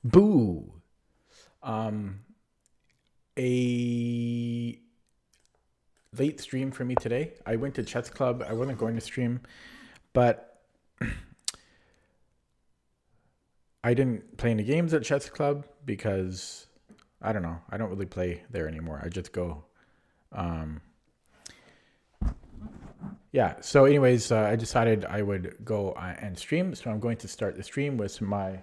Boo. Um, a late stream for me today. I went to chess club. I wasn't going to stream, but I didn't play any games at chess club because I don't know. I don't really play there anymore. I just go. Um, yeah. So, anyways, I decided I would go and stream. So I'm going to start the stream with my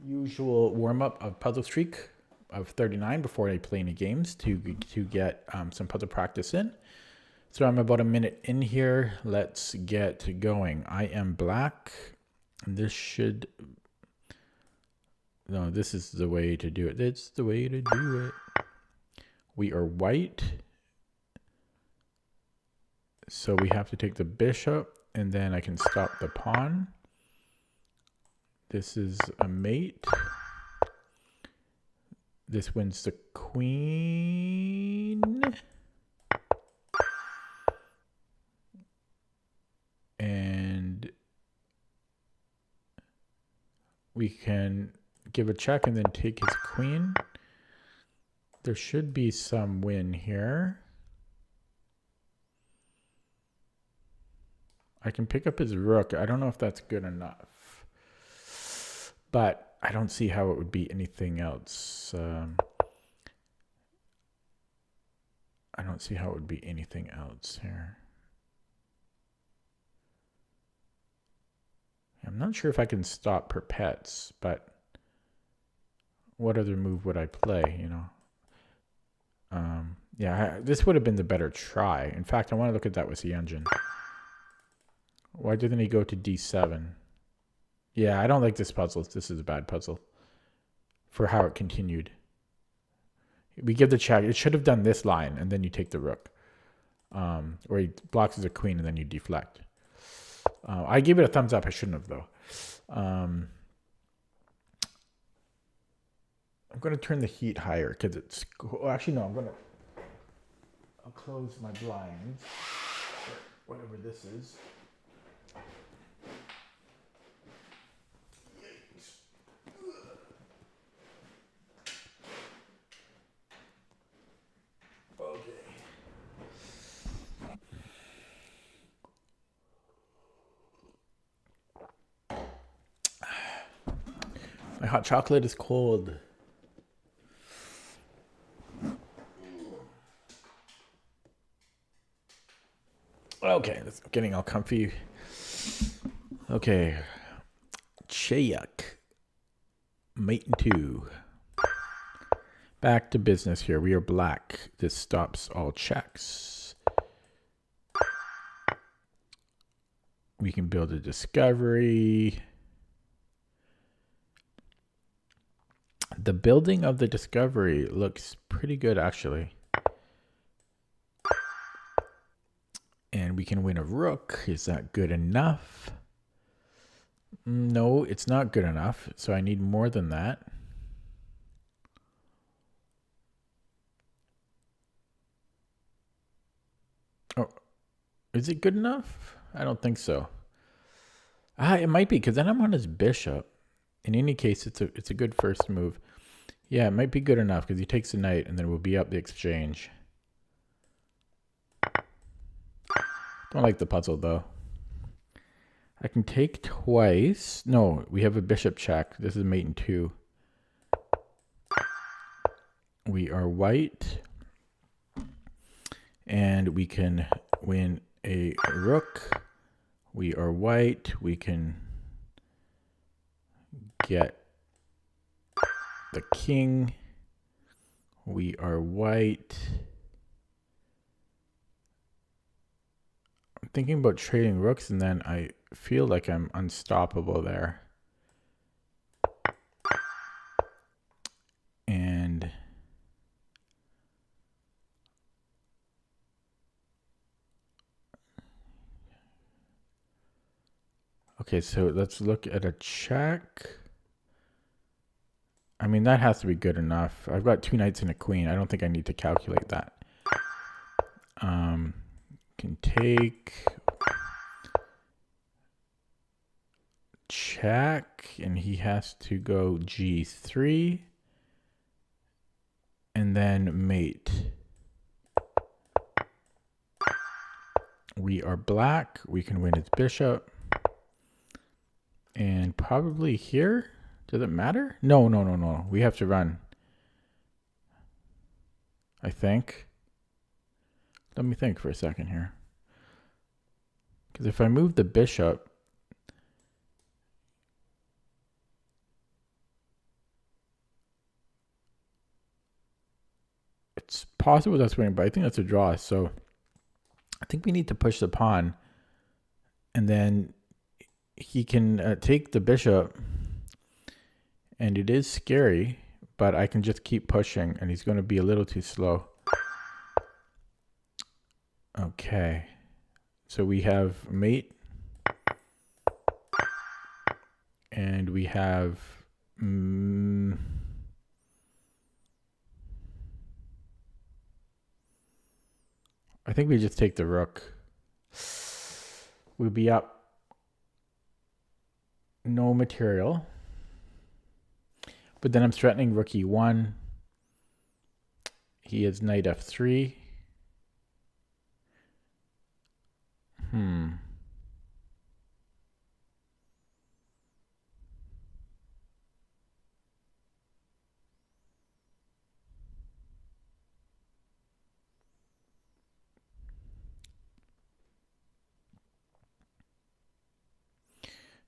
usual warm up of Puzzle Streak of 39 before I play any games to get some puzzle practice in. So I'm about a minute in here. Let's get going. I am black. This should... No, this is the way to do it. It's the way to do it. We are white. So we have to take the bishop, and then I can stop the pawn. This is a mate. This wins the queen. And we can give a check and then take his queen. There should be some win here. I can pick up his rook. I don't know if that's good enough, but I don't see how it would be anything else. I don't see how it would be anything else here. I'm not sure if I can stop perpets, but what other move would I play, you know? Yeah, this would have been the better try. In fact, I want to look at that with the engine. Why didn't he go to d7? Yeah, I don't like this puzzle. This is a bad puzzle for how it continued. We give the check. It should have done this line, and then you take the rook. Or he blocks as a queen, and then you deflect. I gave it a thumbs up. I shouldn't have, though. I'm going to turn the heat higher because it's... Oh, actually, no. I'll close my blinds. Whatever this is. My hot chocolate is cold. Okay, that's getting all comfy. Okay. Chayuk. Mate and 2. Back to business here. We are black. This stops all checks. We can build a discovery. The building of the discovery looks pretty good, actually. And we can win a rook. Is that good enough? No, it's not good enough. So I need more than that. Oh, is it good enough? I don't think so. It might be, because then I'm on his bishop. In any case, it's a good first move. Yeah, it might be good enough because he takes the knight and then we'll be up the exchange. Don't like the puzzle though. I can take twice. No, we have a bishop check. This is mate and 2. We are white. And we can win a rook. We are white. We can get the king. We are white. I'm thinking about trading rooks, and then I feel like I'm unstoppable there. And okay, so let's look at a check. I mean, that has to be good enough. I've got 2 knights and a queen. I don't think I need to calculate that. Can take... check, and he has to go G3 and then mate. We are black. We can win his bishop. And probably here. Does it matter? No. We have to run. I think. Let me think for a second here. Because if I move the bishop, it's possible that's winning, but I think that's a draw. So I think we need to push the pawn. And then he can take the bishop. And it is scary, but I can just keep pushing, and he's going to be a little too slow. Okay. So we have mate. And we have... I think we just take the rook. We'll be up. No material. But then I'm threatening rook e1. He has knight f3.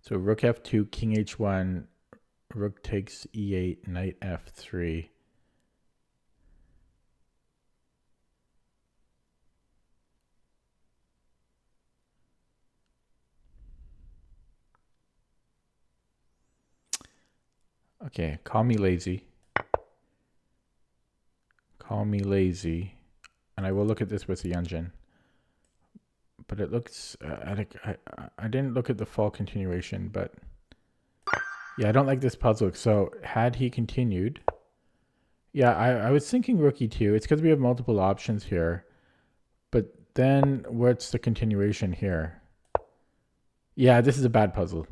So rook f2, king h1, rook takes e8, knight f3. Okay, call me lazy. Call me lazy. And I will look at this with the engine. But it looks... I didn't look at the full continuation, but... Yeah, I don't like this puzzle. So had he continued... Yeah, I was thinking rook e2. It's because we have multiple options here. But then what's the continuation here? Yeah, this is a bad puzzle.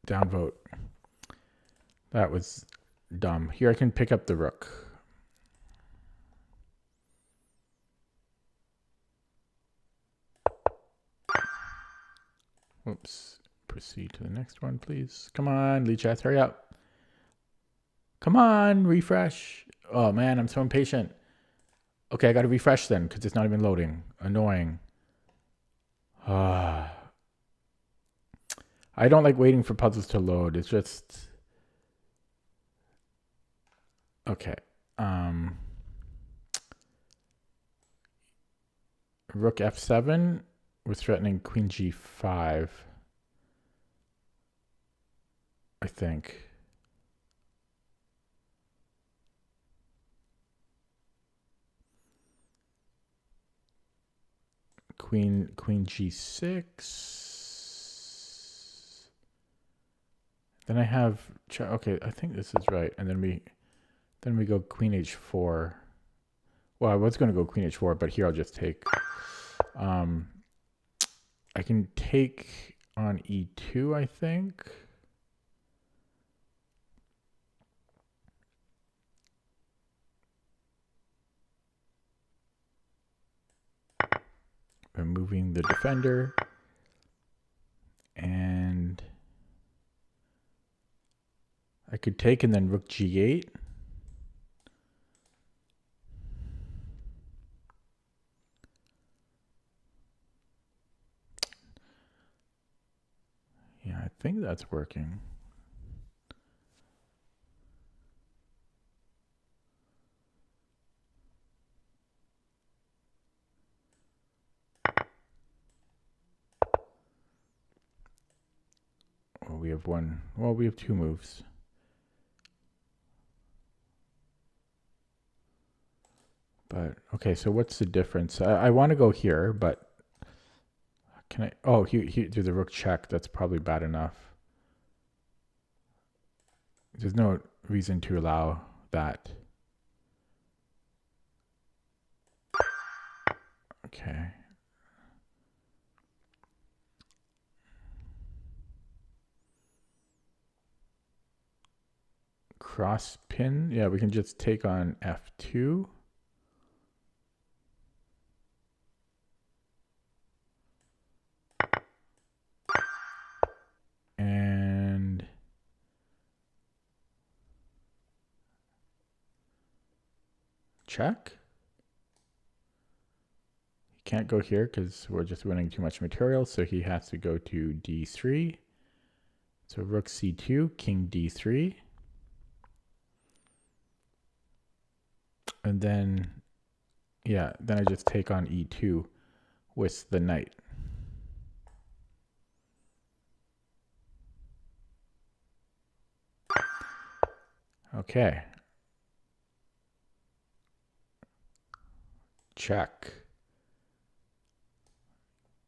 Downvote. That was dumb. Here I can pick up the rook. Oops. Proceed to the next one, please. Come on, Lichess, hurry up. Come on, refresh. Oh man, I'm so impatient. Okay, I gotta refresh then because it's not even loading. Annoying. I don't like waiting for puzzles to load. It's just... Okay. Rook f7. We're threatening queen g5. I think. Queen g6. Then I have... Okay, I think this is right. And then we go queen h4. Well, I was going to go queen h4, but here I'll just take... I can take on e2, I think. Removing the defender. And I could take and then rook g8. Yeah, I think that's working. Well, we have one. Well, we have two moves. But, okay, so what's the difference? I want to go here, but can I? Oh, he do the rook check. That's probably bad enough. There's no reason to allow that. Okay. cross pin. Yeah, we can just take on F2. And check. He can't go here because we're just winning too much material, so he has to go to D3. So rook C2, king D3. And then, yeah, then I just take on E2 with the knight. Okay. Check.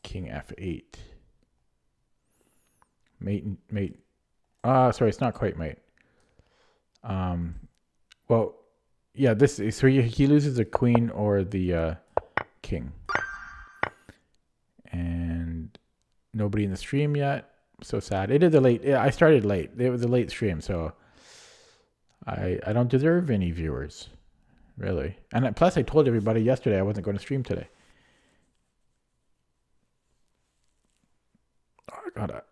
King F8. Mate. Sorry, it's not quite mate. Well, yeah, this is, so he loses the queen or the king. And nobody in the stream yet. So sad. It is a late. I started late. It was a late stream, so I don't deserve any viewers, really. And plus, I told everybody yesterday I wasn't going to stream today. Oh, I got a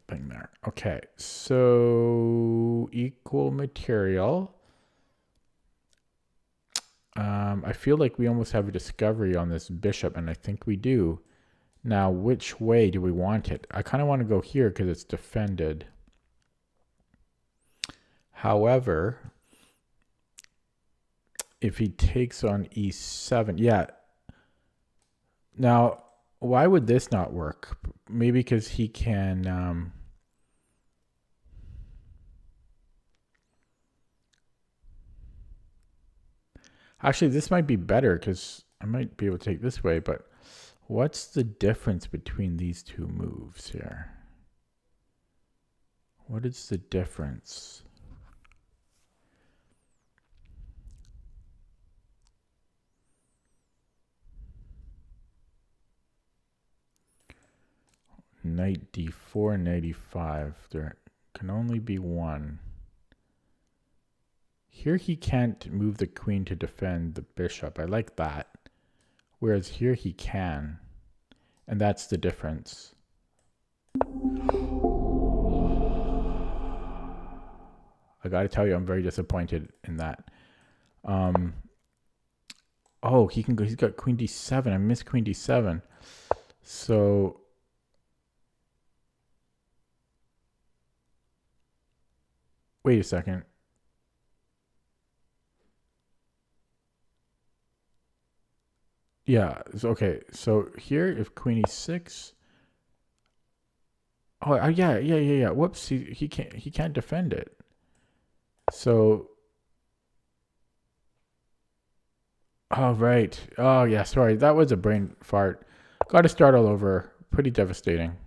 thing there. Okay, so equal material. I feel like we almost have a discovery on this bishop, and I think we do. Now, which way do we want it? I kind of want to go here because it's defended. However, if he takes on E7, yeah. Now, why would this not work? Maybe because he can... Actually, this might be better because I might be able to take this way, but what's the difference between these two moves here? What is the difference? Knight D4, knight E5. There can only be one. Here he can't move the queen to defend the bishop. I like that. Whereas here he can. And that's the difference. I gotta tell you, I'm very disappointed in that. Oh, he can go. He's got queen D7. I missed queen D7. So... Wait a second. Yeah, okay. So here, if queen E6... Oh, yeah. Whoops, he can't defend it. So... Oh, right. Oh, yeah, sorry. That was a brain fart. Got to start all over. Pretty devastating.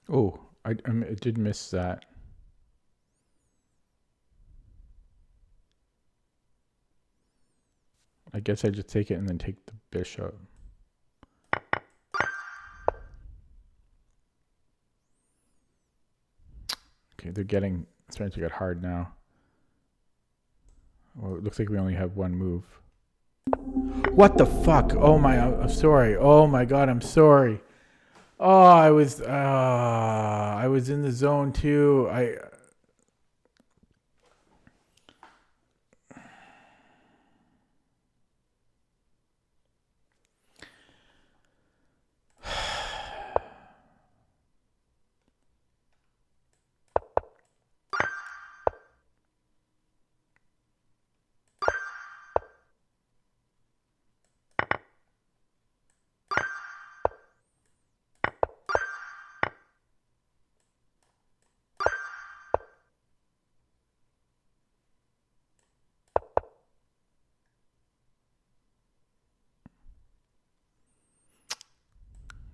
Oh, I did miss that. I guess I just take it and then take the bishop. Okay, they're starting to get hard now. Well, it looks like we only have one move. What the fuck? Oh my, I'm sorry. Oh my god, I'm sorry. Oh, I was in the zone too.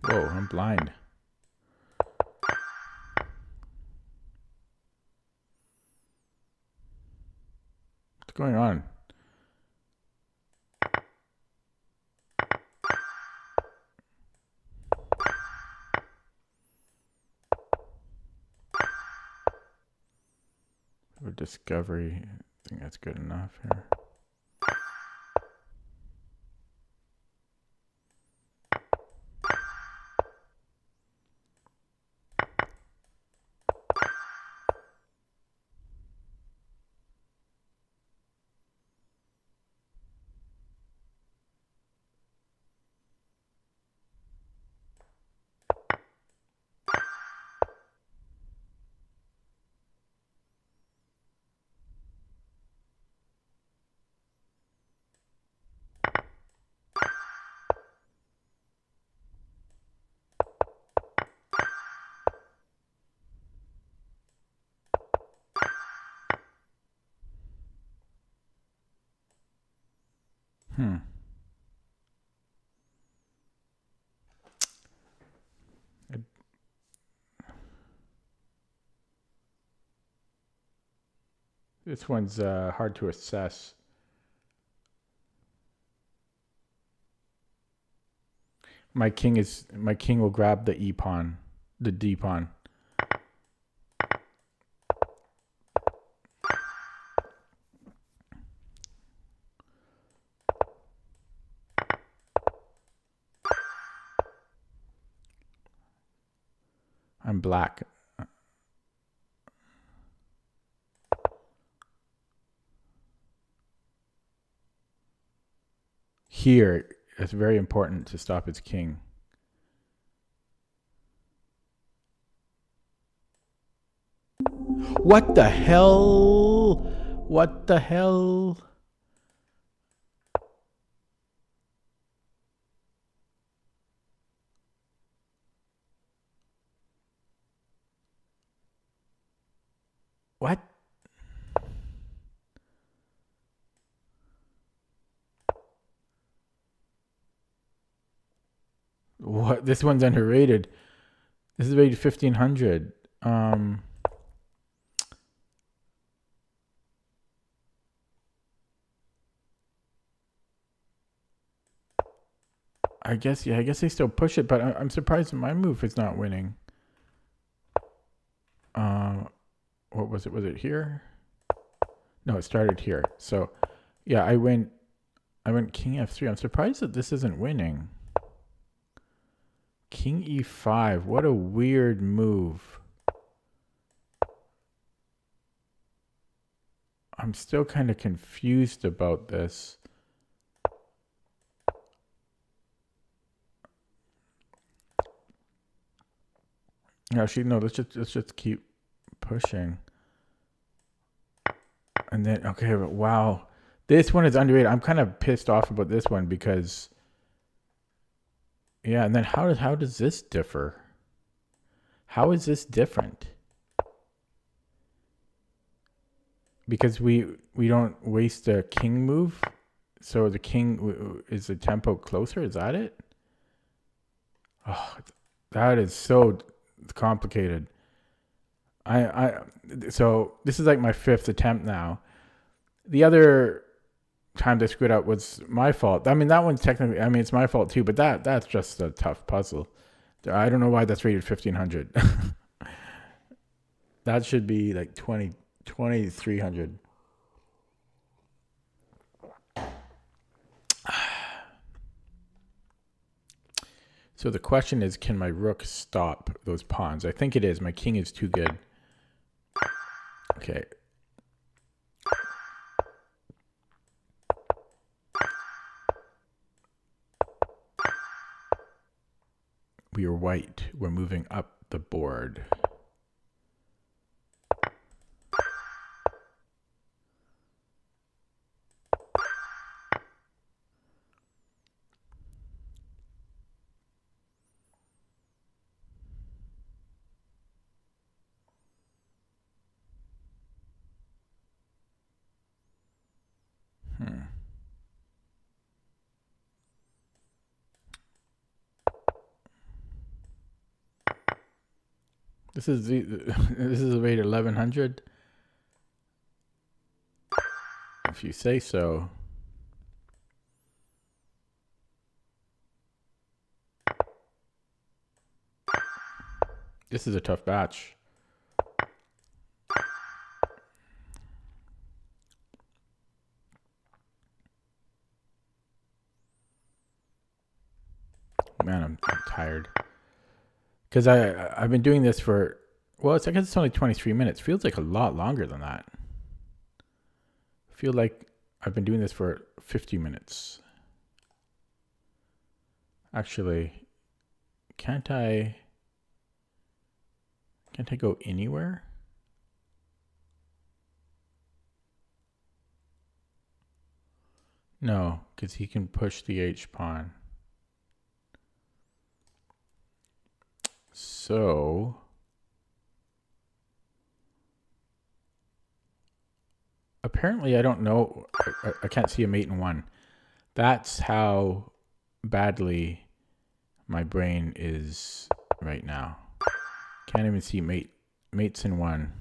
Whoa, I'm blind. What's going on? Or discovery. I think that's good enough here. This one's hard to assess. My king will grab the e pawn, the d pawn. I'm black. Here, it's very important to stop his king. What the hell? What the hell? What? What? This one's underrated. This is rated 1500. I guess they still push it, but I'm surprised my move is not winning. What was it? Was it here? No, it started here. So, yeah, I went king f3. I'm surprised that this isn't winning. King e5. What a weird move. I'm still kind of confused about this. Actually, no, let's just keep pushing. And then, okay, but wow. This one is underrated. I'm kind of pissed off about this one because, yeah, and then how does this differ? How is this different? Because we don't waste a king move, so the king is the tempo closer. Is that it? Oh, that is so complicated. So this is like my 5th attempt now. The other time they screwed up was my fault. I mean, that one's technically, I mean, it's my fault too, but that's just a tough puzzle. I don't know why that's rated 1500. That should be like 2300. So the question is, can my rook stop those pawns? I think it is. My king is too good. Okay. We are white. We're moving up the board. This is rated 1100. If you say so. This is a tough batch. Man, I'm tired. Because I've been doing this for, well, I guess it's only 23 minutes. Feels like a lot longer than that. I feel like I've been doing this for 50 minutes. Actually, can't I go anywhere? No, because he can push the H pawn. So apparently I don't know. I can't see a mate in 1. That's how badly my brain is right now. Can't even see mates in 1.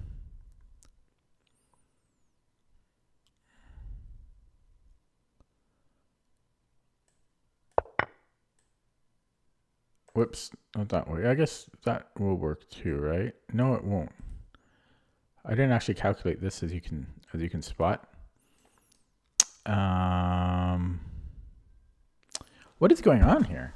Whoops, not that way. I guess that will work too, right? No, it won't. I didn't actually calculate this, as you can spot. What is going on here?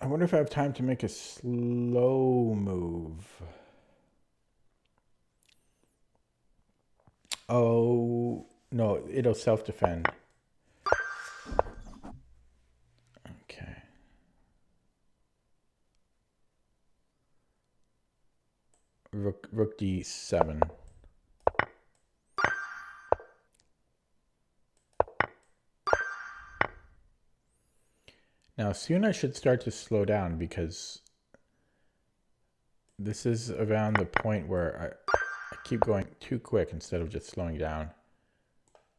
I wonder if I have time to make a slow move. Oh, no, it'll self-defend. Okay. Rook d7. Now, soon I should start to slow down, because this is around the point where I keep going too quick instead of just slowing down.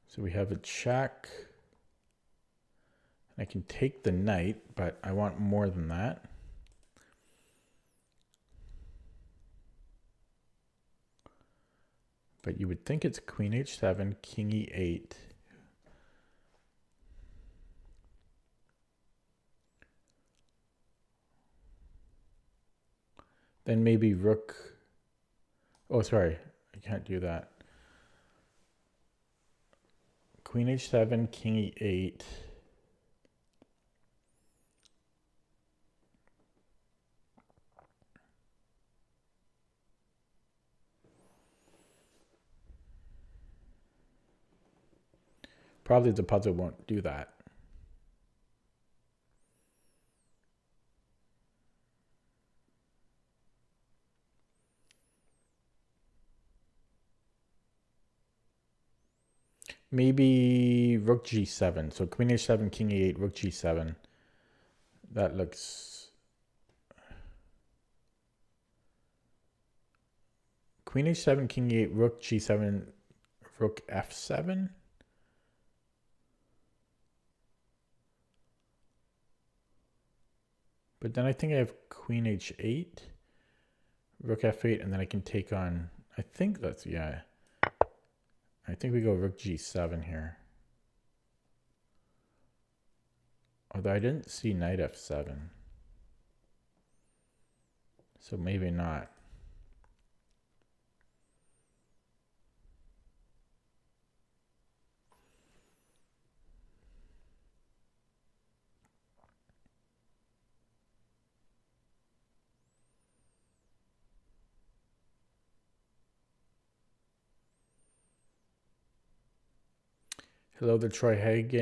So we have a check. I can take the knight, but I want more than that. But you would think it's queen h7, king e8. Then maybe rook. Oh, sorry. I can't do that. Queen h7, king e8. Probably the puzzle won't do that. Maybe rook g7. So queen h7, king e8, rook g7. That looks... Queen h7, king e8, rook g7, rook f7. But then I think I have queen h8, rook f8, and then I can take on, I think that's, yeah. I think we go rook g7 here. Although I didn't see knight f7. So maybe not. Hello to Troy Hagen.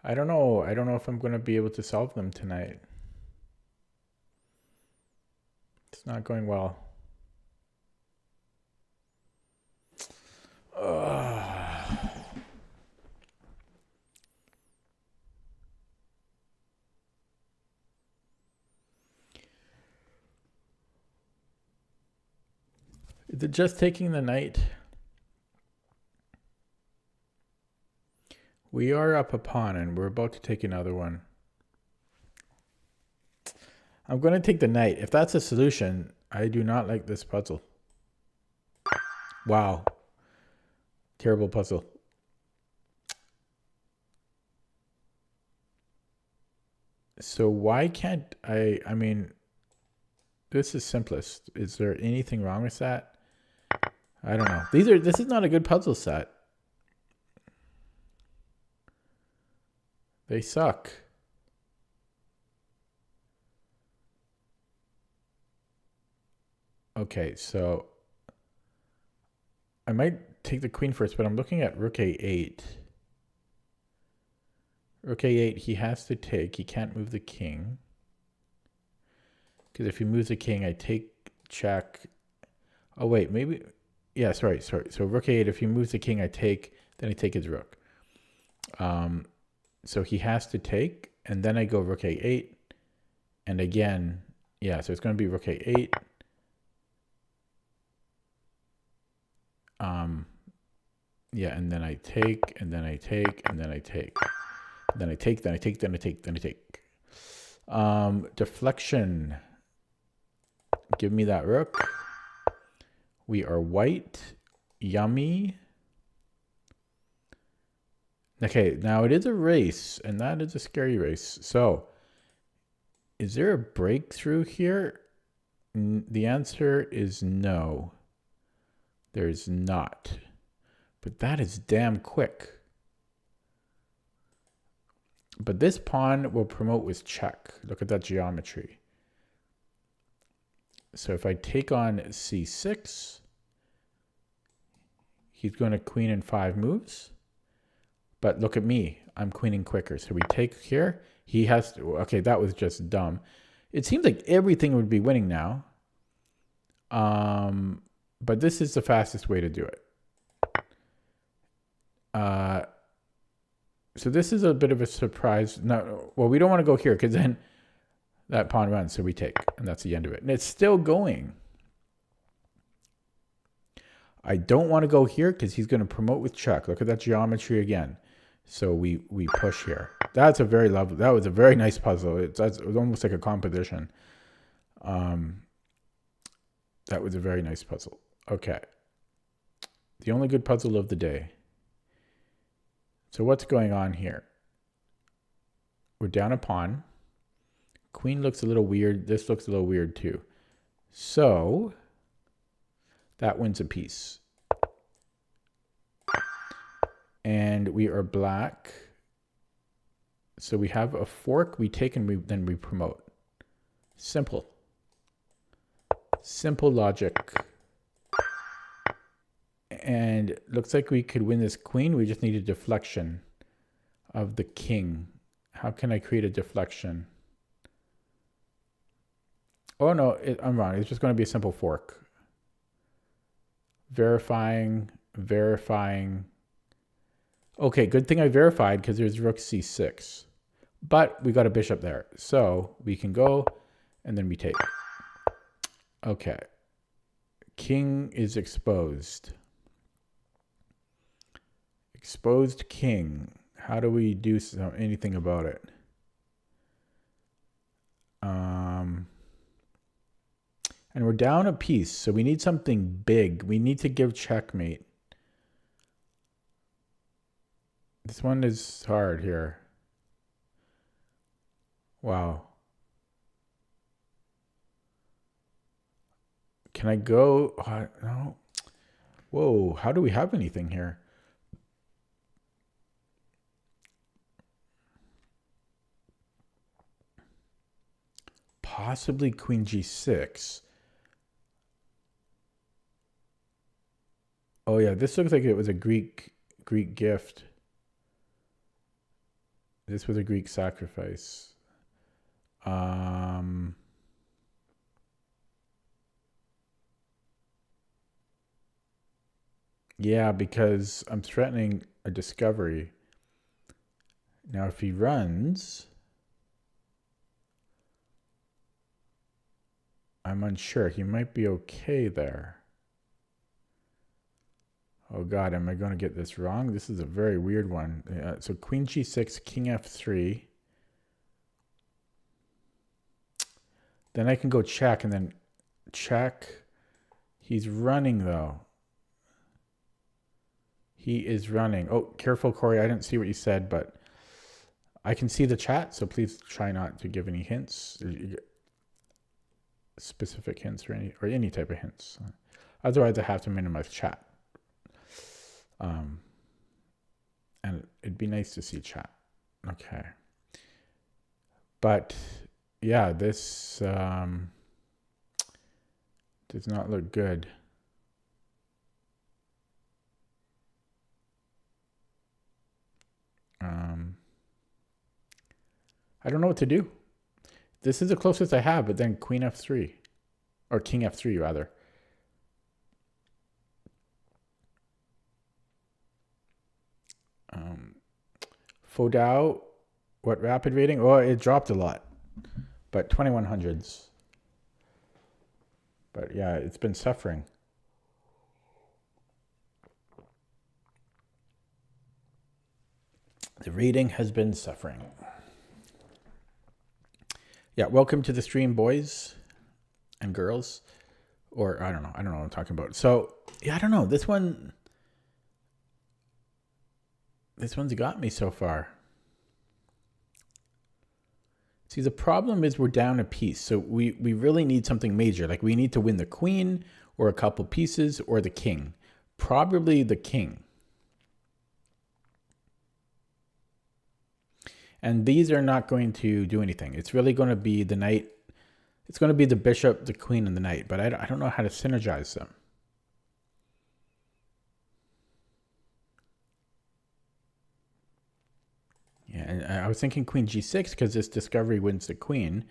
I don't know. I don't know if I'm going to be able to solve them tonight. It's not going well. Is it just taking the knight? We are up a pawn and we're about to take another one. I'm going to take the knight. If that's a solution, I do not like this puzzle. Wow. Terrible puzzle. So why can't I mean, this is simplest. Is there anything wrong with that? I don't know. This is not a good puzzle set. They suck. Okay, so I might take the queen first, but I'm looking at rook a8. Rook a8, he has to take. He can't move the king. Because if he moves the king, I take check. Oh, wait, maybe. Yeah, sorry. So rook a8, if he moves the king, I take. Then I take his rook. So he has to take. And then I go rook a8. And again, yeah, so it's going to be rook a8. Yeah, and then I take, and then I take, and then I take. Then I take, then I take, then I take, then I take. Deflection. Give me that rook. We are white. Yummy. Okay, now it is a race, and that is a scary race. So, is there a breakthrough here? The answer is no. There's not. But that is damn quick. But this pawn will promote with check. Look at that geometry. So if I take on c6, he's going to queen in 5 moves. But look at me. I'm queening quicker. So we take here. He has to. Okay, that was just dumb. It seems like everything would be winning now. But this is the fastest way to do it. So this is a bit of a surprise. No, well, we don't want to go here because then that pawn runs. So we take, and that's the end of it. And it's still going. I don't want to go here because he's going to promote with check. Look at that geometry again. So we push here. That's a very lovely. That was a very nice puzzle. It was almost like a composition. That was a very nice puzzle. Okay. The only good puzzle of the day. So what's going on here? We're down a pawn. Queen looks a little weird. This looks a little weird too. So that wins a piece. And we are black. So we have a fork. We take and then we promote. Simple. Simple logic. And looks like we could win this queen. We just need a deflection of the king. How can I create a deflection? Oh, no, I'm wrong. It's just going to be a simple fork. Verifying. Okay, good thing I verified because there's rook c6. But we got a bishop there. So we can go and then we take. Okay. King is exposed. Exposed king. How do we do anything about it? And we're down a piece, so we need something big. We need to give checkmate. This one is hard here. Wow. Can I go? No. Whoa, how do we have anything here? Possibly queen g6. Oh yeah, this looks like it was a Greek gift. This was a Greek sacrifice. Yeah, because I'm threatening a discovery. Now if he runs, I'm unsure. He might be okay there. Oh God, am I going to get this wrong? This is a very weird one. So queen g6, king f3. Then I can go check and then check. He's running though. He is running. Oh, careful, Corey. I didn't see what you said, but I can see the chat, so please try not to give any hints, specific hints or any type of hints. Otherwise, I have to minimize chat. And it'd be nice to see chat. Okay. But yeah, this does not look good. I don't know what to do. This is the closest I have, but then queen f3. Or king f3, rather. Fodao, what rapid rating? Oh, it dropped a lot. But 2100s. But yeah, it's been suffering. The rating has been suffering. Yeah, welcome to the stream, boys and girls. Or I don't know what I'm talking about. So yeah, I don't know. This one's got me so far. See, the problem is we're down a piece. So we really need something major. Like we need to win the queen or a couple pieces or the king. Probably the king. And these are not going to do anything. It's really going to be the knight. It's going to be the bishop, the queen, and the knight. But I don't know how to synergize them. Yeah, and I was thinking queen g6 because this discovery wins the queen.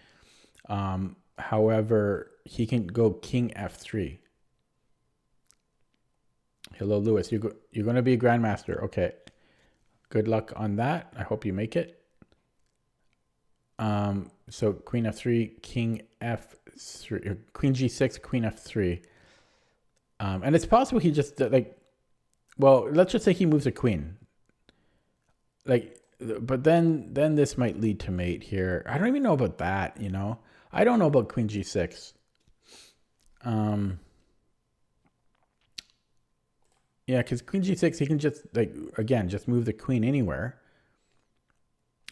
However, he can go king f3. Hello, Lewis. You're going to be a grandmaster. Okay. Good luck on that. I hope you make it. So queen f3, king f3, queen g6, queen f3. And it's possible he just well, let's just say he moves a queen. But then this might lead to mate here. I don't even know about that, you know. I don't know about queen g6. Yeah, because queen g6, he can just again just move the queen anywhere.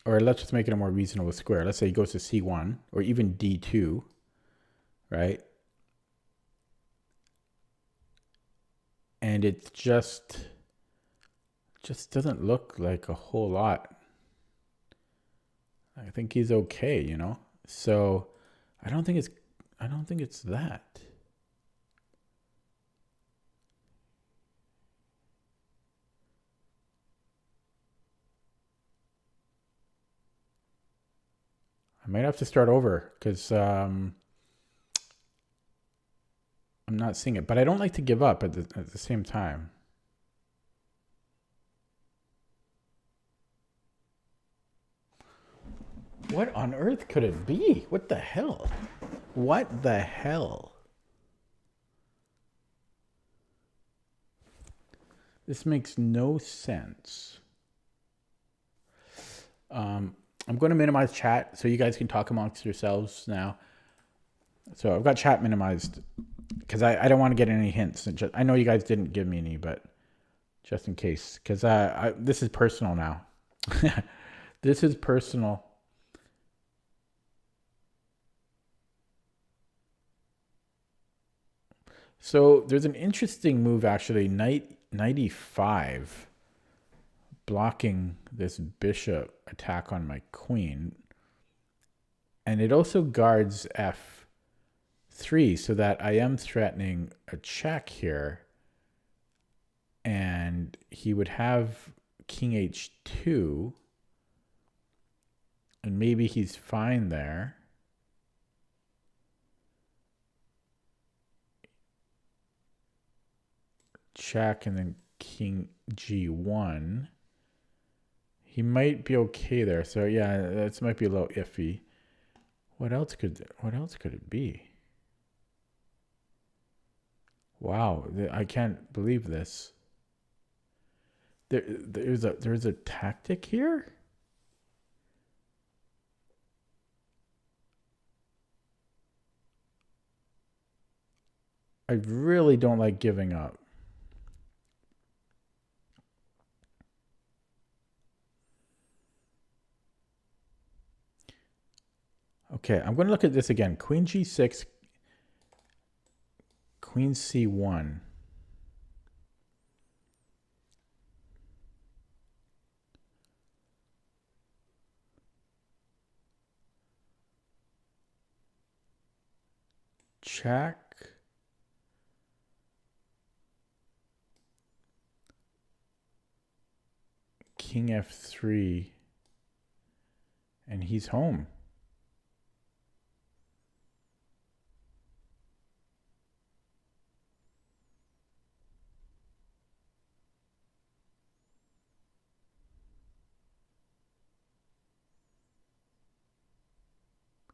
Or let's just make it a more reasonable square. Let's say he goes to c1 or even d2, right? And it just doesn't look like a whole lot. I think he's okay, you know? So I don't think it's that. I might have to start over because I'm not seeing it, but I don't like to give up at the same time. What on earth could it be? What the hell? What the hell? This makes no sense. I'm going to minimize chat so you guys can talk amongst yourselves now. So I've got chat minimized because I don't want to get any hints. I know you guys didn't give me any, but just in case, because this is personal now. This is personal. So there's an interesting move actually. Knight 95 blocking this bishop attack on my queen. And it also guards f3 so that I am threatening a check here. And he would have king h2. And maybe he's fine there. Check and then king g1. He might be okay there. So yeah, this might be a little iffy. What else could it be? Wow, I can't believe this. There's a tactic here? I really don't like giving up. Okay, I'm going to look at this again. Queen g6, queen c1. Check. King f3. And he's home.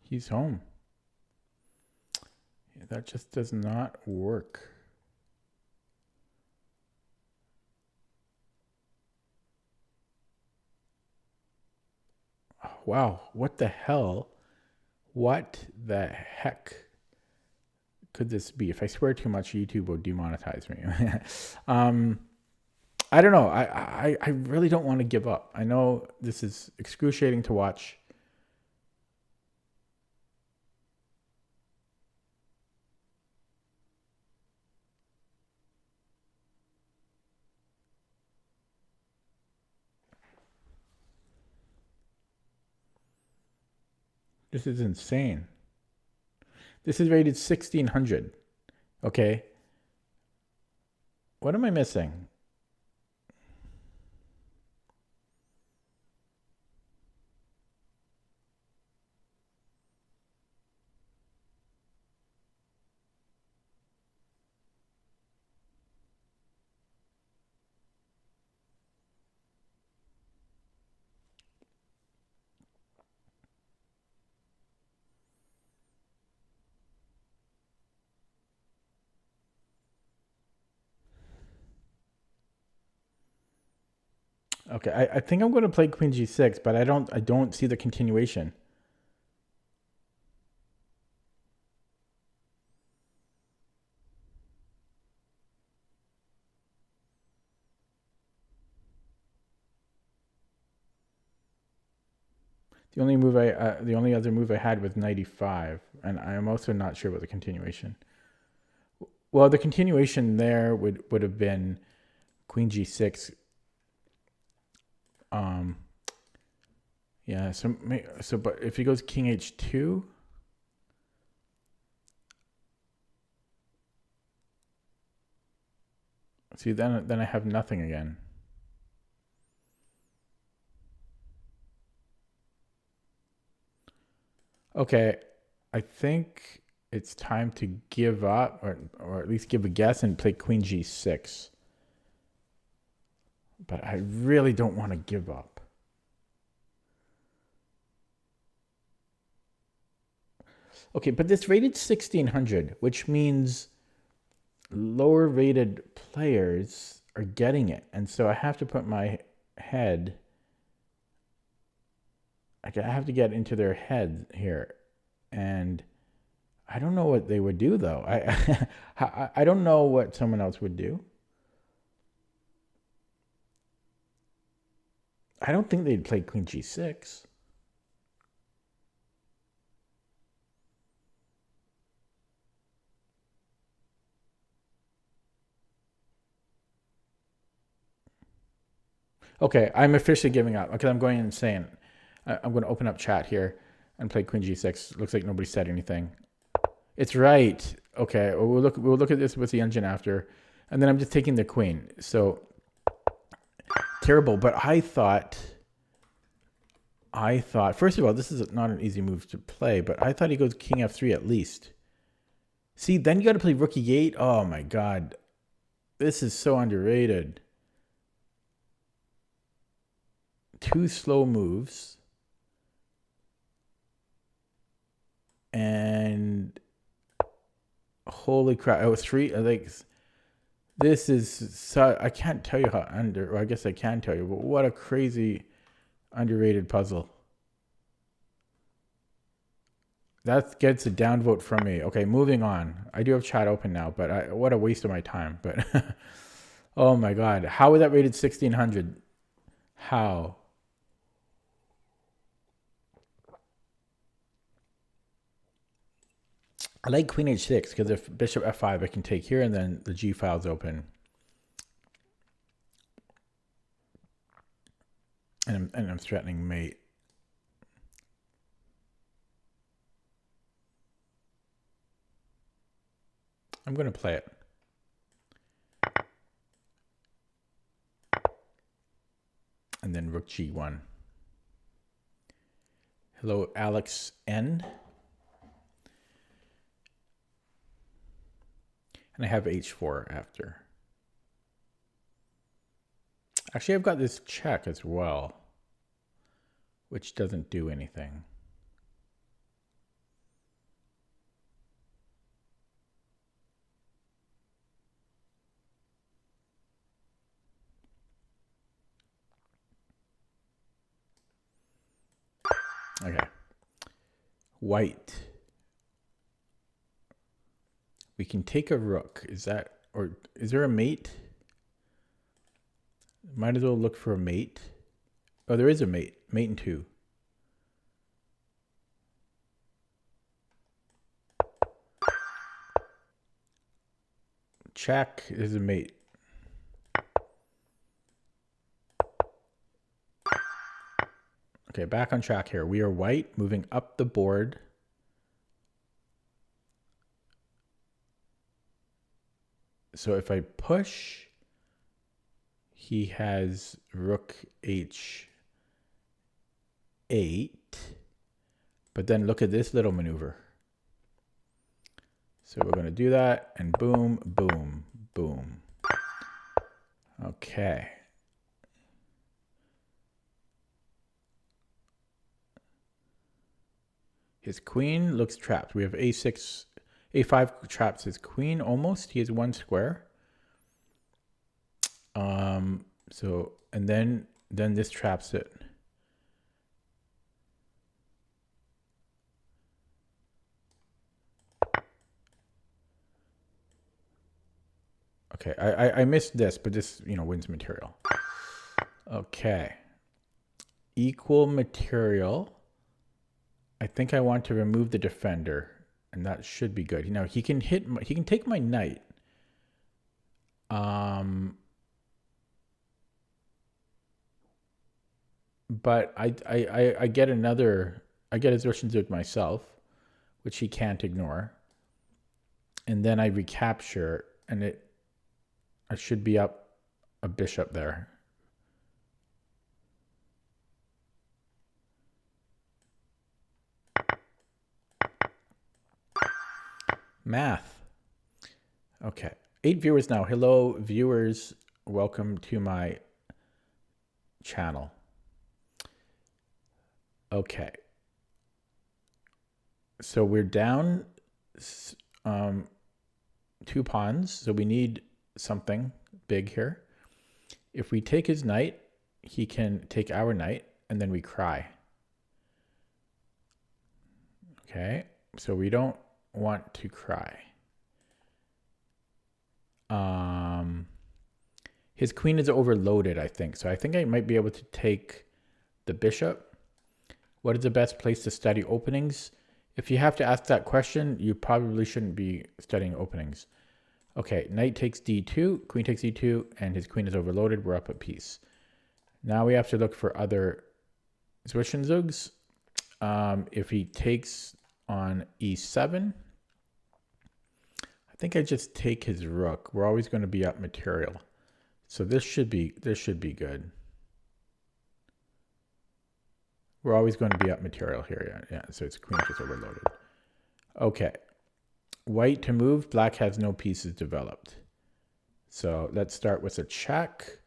He's home. Yeah, that just does not work. Wow, what the hell? What the heck could this be? If I swear too much, YouTube will demonetize me. I don't know. I really don't want to give up. I know this is excruciating to watch. This is insane. This is rated 1600. Okay. What am I missing? Okay, I think I'm going to play queen g6, but I don't see the continuation. The only other move I had was 95, and I am also not sure about the continuation. Well, the continuation there would have been queen g6. Yeah. So, but if he goes king h2, see, then I have nothing again. Okay, I think it's time to give up, or at least give a guess and play queen g6. But I really don't want to give up. Okay, but this rated 1600, which means lower rated players are getting it. And so I have to put my head, I have to get into their head here. And I don't know what they would do though. I don't know what someone else would do. I don't think they'd play queen g6. Okay, I'm officially giving up because I'm going insane. I'm going to open up chat here and play queen g6. Looks like nobody said anything. It's right. Okay, we'll look at this with the engine after, and then I'm just taking the queen. So terrible. But I thought. First of all, this is not an easy move to play. But I thought he goes king f3 at least. See, then you got to play rook e8. Oh my god, this is so underrated. Two slow moves. And holy crap. Oh, three. Like, this is so, I can't tell you how or I guess I can tell you, but what a crazy underrated puzzle. That gets a downvote from me. Okay, moving on. I do have chat open now, but what a waste of my time. But oh my god. How was that rated 1600? How? I like queen h6 because if bishop f5, I can take here and then the g file's open. And I'm threatening mate. I'm going to play it. And then rook g1. Hello, Alex N. And I have h4 after. Actually, I've got this check as well, which doesn't do anything. Okay. White. We can take a rook. Is that, or is there a mate? Might as well look for a mate. Oh, there is a mate. Mate in 2. Check is a mate. Okay, back on track here. We are white, moving up the board. So if I push, he has rook h8. But then look at this little maneuver. So we're going to do that, and boom, boom, boom. Okay. His queen looks trapped. We have a6, a5 traps his queen almost. He has 1 square. So, and then this traps it. Okay, I missed this, but this, wins material. Okay. Equal material. I think I want to remove the defender, and that should be good. Now he can take my knight. But I get assertion to myself, which he can't ignore. And then I recapture, and I should be up a bishop there. Math. Okay. 8 viewers now. Hello, viewers. Welcome to my channel. Okay. So we're down 2 pawns. So we need something big here. If we take his knight, he can take our knight, and then we cry. Okay, so we don't want to cry. His queen is overloaded, I think. So I think I might be able to take the bishop. What is the best place to study openings? If you have to ask that question, you probably shouldn't be studying openings. Okay, knight takes d2, queen takes e2, and his queen is overloaded. We're up a piece. Now we have to look for other Zwischenzugs. If he takes on e7, I think I just take his rook. We're always going to be up material. So this should be good. We're always going to be up material here. Yeah, so it's queen just overloaded. Okay. White to move. Black has no pieces developed. So let's start with a check.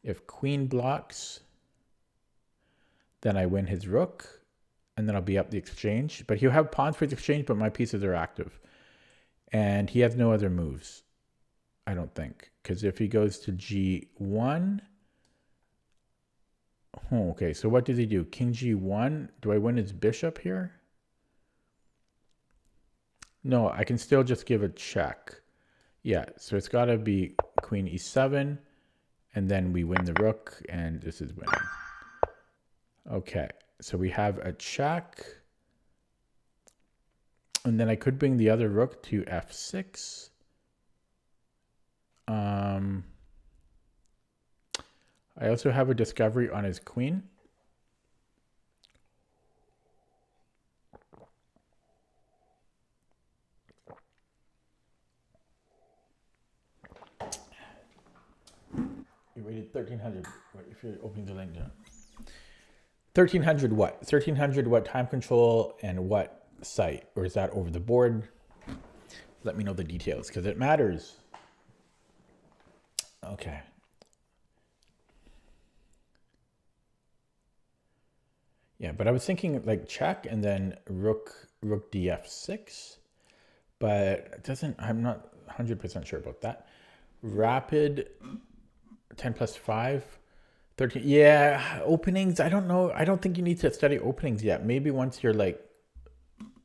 If queen blocks, then I win his rook, and then I'll be up the exchange. But he'll have pawns for his exchange, but my pieces are active. And he has no other moves, I don't think. Because if he goes to g1... Oh, okay, so what does he do? King g1. Do I win his bishop here? No, I can still just give a check. Yeah, so it's got to be queen e7, and then we win the rook, and this is winning. Okay, so we have a check. And then I could bring the other rook to f6. I also have a discovery on his queen. You rated 1300. If you're opening the link down. 1300 what? 1300 what time control and what site? Or is that over the board? Let me know the details because it matters. Okay. Yeah, but I was thinking like check and then rook df6, but it doesn't. I'm not 100% sure about that. Rapid 10 plus 5, 13. Yeah, openings. I don't know. I don't think you need to study openings yet. Maybe once you're like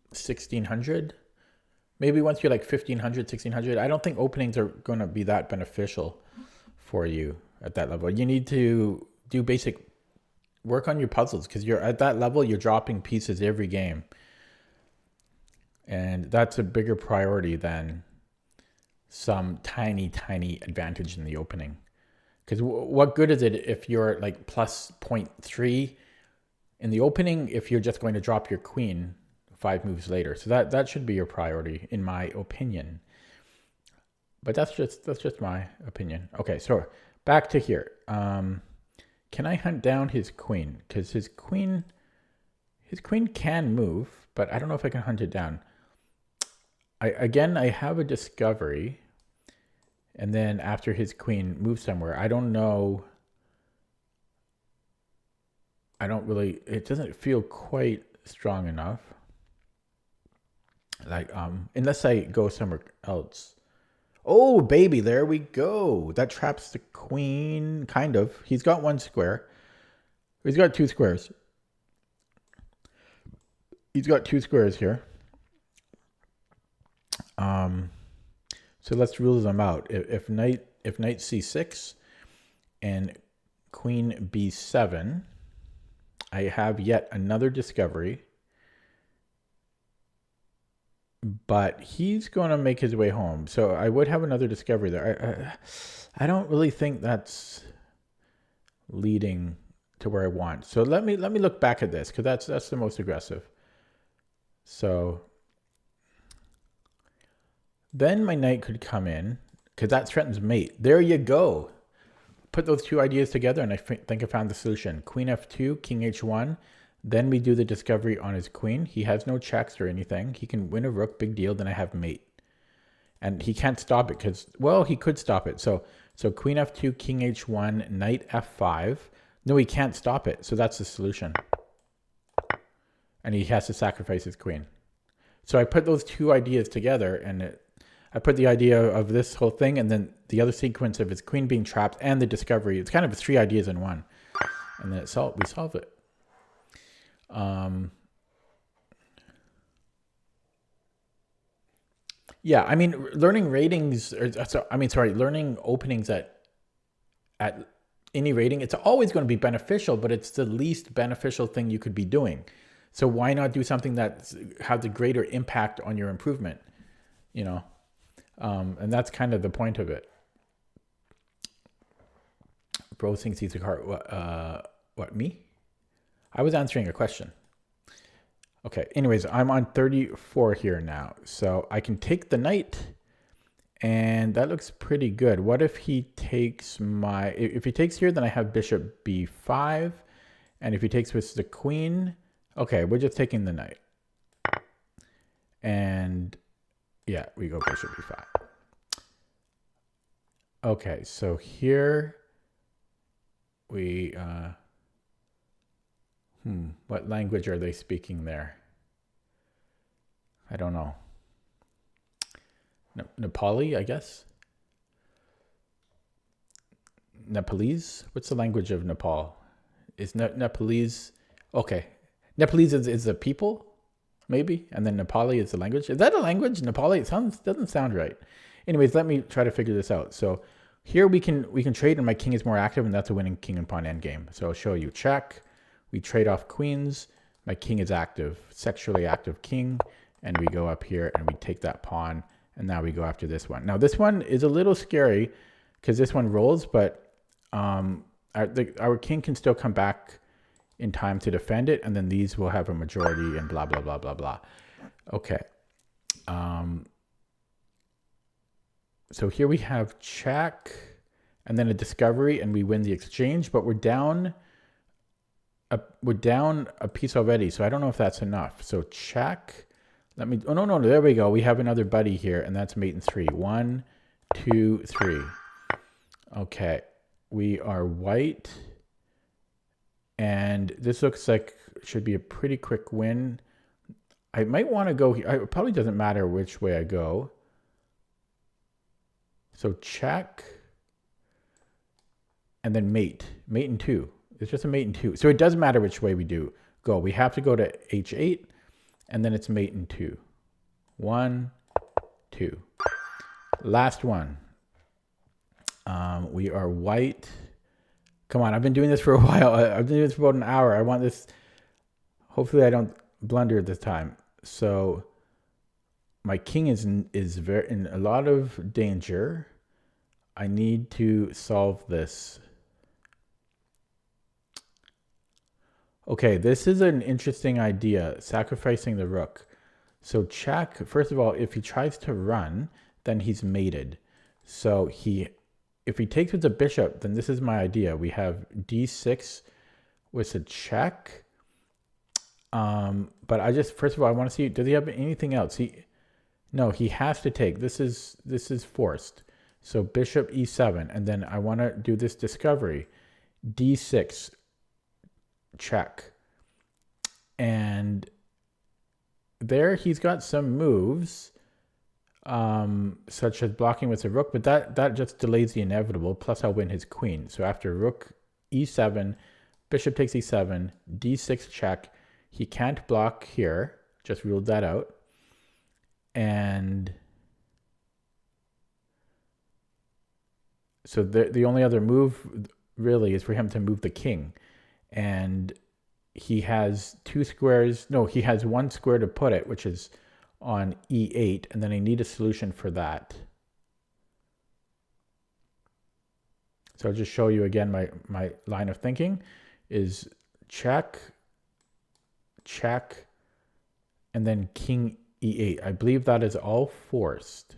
1600. Maybe once you're like 1500, 1600. I don't think openings are going to be that beneficial for you at that level. You need to do basic work on your puzzles because you're at that level, you're dropping pieces every game. And that's a bigger priority than some tiny advantage in the opening. Because what good is it if you're like plus 0.3 in the opening if you're just going to drop your queen 5 moves later? So that should be your priority, in my opinion. But that's just my opinion. Okay, so back to here. Can I hunt down his queen? Because his queen can move, but I don't know if I can hunt it down. I have a discovery, and then after his queen moves somewhere, I don't know. I don't really. It doesn't feel quite strong enough. Like unless I go somewhere else. Oh, baby, there we go. That traps the queen, kind of. He's got 1 square. He's got 2 squares. He's got 2 squares here. So let's rule them out. If knight c6 and queen b7, I have yet another discovery. But he's going to make his way home. So I would have another discovery there. I don't really think that's leading to where I want. So let me look back at this because that's the most aggressive. So then my knight could come in because that threatens mate. There you go. Put those two ideas together and I think I found the solution. Queen f2, king h1. Then we do the discovery on his queen. He has no checks or anything. He can win a rook, big deal. Then I have mate. And he can't stop it because, well, he could stop it. So queen f2, king h1, knight f5. No, he can't stop it. So that's the solution. And he has to sacrifice his queen. So I put those two ideas together, and I put the idea of this whole thing, and then the other sequence of his queen being trapped and the discovery. It's kind of 3 ideas in one, and then we solve it. Yeah, I mean, learning ratings, learning openings at any rating, it's always going to be beneficial, but it's the least beneficial thing you could be doing. So why not do something that has a greater impact on your improvement, you know? And that's kind of the point of it. Bro thinks he's a card. What, me? I was answering a question. Okay, anyways, I'm on 34 here now. So I can take the knight, and that looks pretty good. What if he takes if he takes here, then I have bishop b5. And if he takes with the queen, okay, we're just taking the knight. And yeah, we go bishop b5. Okay, so here we, what language are they speaking there? I don't know. Nepali, I guess? Nepalese? What's the language of Nepal? Is Nepalese? Okay. Nepalese is the people, maybe? And then Nepali is the language? Is that a language? Nepali? It doesn't sound right. Anyways, let me try to figure this out. So here we can trade, and my king is more active, and that's a winning king and pawn endgame. So I'll show you. Check. We trade off queens. My king is active, sexually active king. And we go up here and we take that pawn. And now we go after this one. Now this one is a little scary because this one rolls, but our king can still come back in time to defend it. And then these will have a majority and blah, blah, blah, blah, blah. Okay. So here we have check and then a discovery, and we win the exchange, but we're down a piece already. So I don't know if that's enough. So check. Oh, no, there we go. We have another buddy here, and that's mate in 3. 1, 2, 3. Okay. We are white. And this looks like it should be a pretty quick win. I might want to go here. It probably doesn't matter which way I go. So check. And then mate. Mate in 2. It's just a mate in 2. So it doesn't matter which way we go. We have to go to h8. And then it's mate in 2. 1, 2. Last one. We are white. Come on, I've been doing this for a while. I've been doing this for about an hour. I want this. Hopefully I don't blunder this time. So my king is very in a lot of danger. I need to solve this. Okay, this is an interesting idea, sacrificing the rook. So check, first of all, if he tries to run, then he's mated. So if he takes with the bishop, then this is my idea. We have d6 with a check. But first of all, I want to see, does he have anything else? No, he has to take. This is forced. So bishop e7, and then I want to do this discovery. d6, check. And there he's got some moves, such as blocking with the rook, but that just delays the inevitable, plus I'll win his queen. So after rook e7, bishop takes e7, d6 check. He can't block here, just ruled that out. And so the only other move really is for him to move the king. And he has 2 squares. No, he has 1 square to put it, which is on e8. And then I need a solution for that. So I'll just show you again my line of thinking is check, check, and then king e8. I believe that is all forced.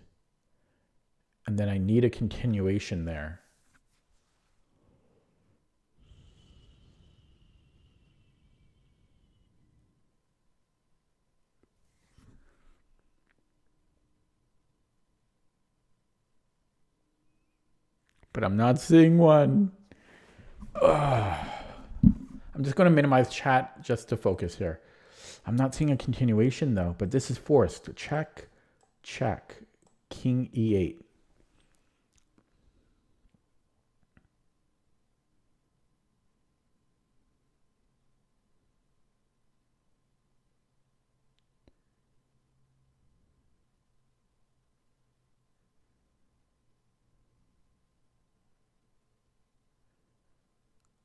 And then I need a continuation there. But I'm not seeing one. Ugh. I'm just going to minimize chat just to focus here. I'm not seeing a continuation though, but this is forced. Check, check, king e8.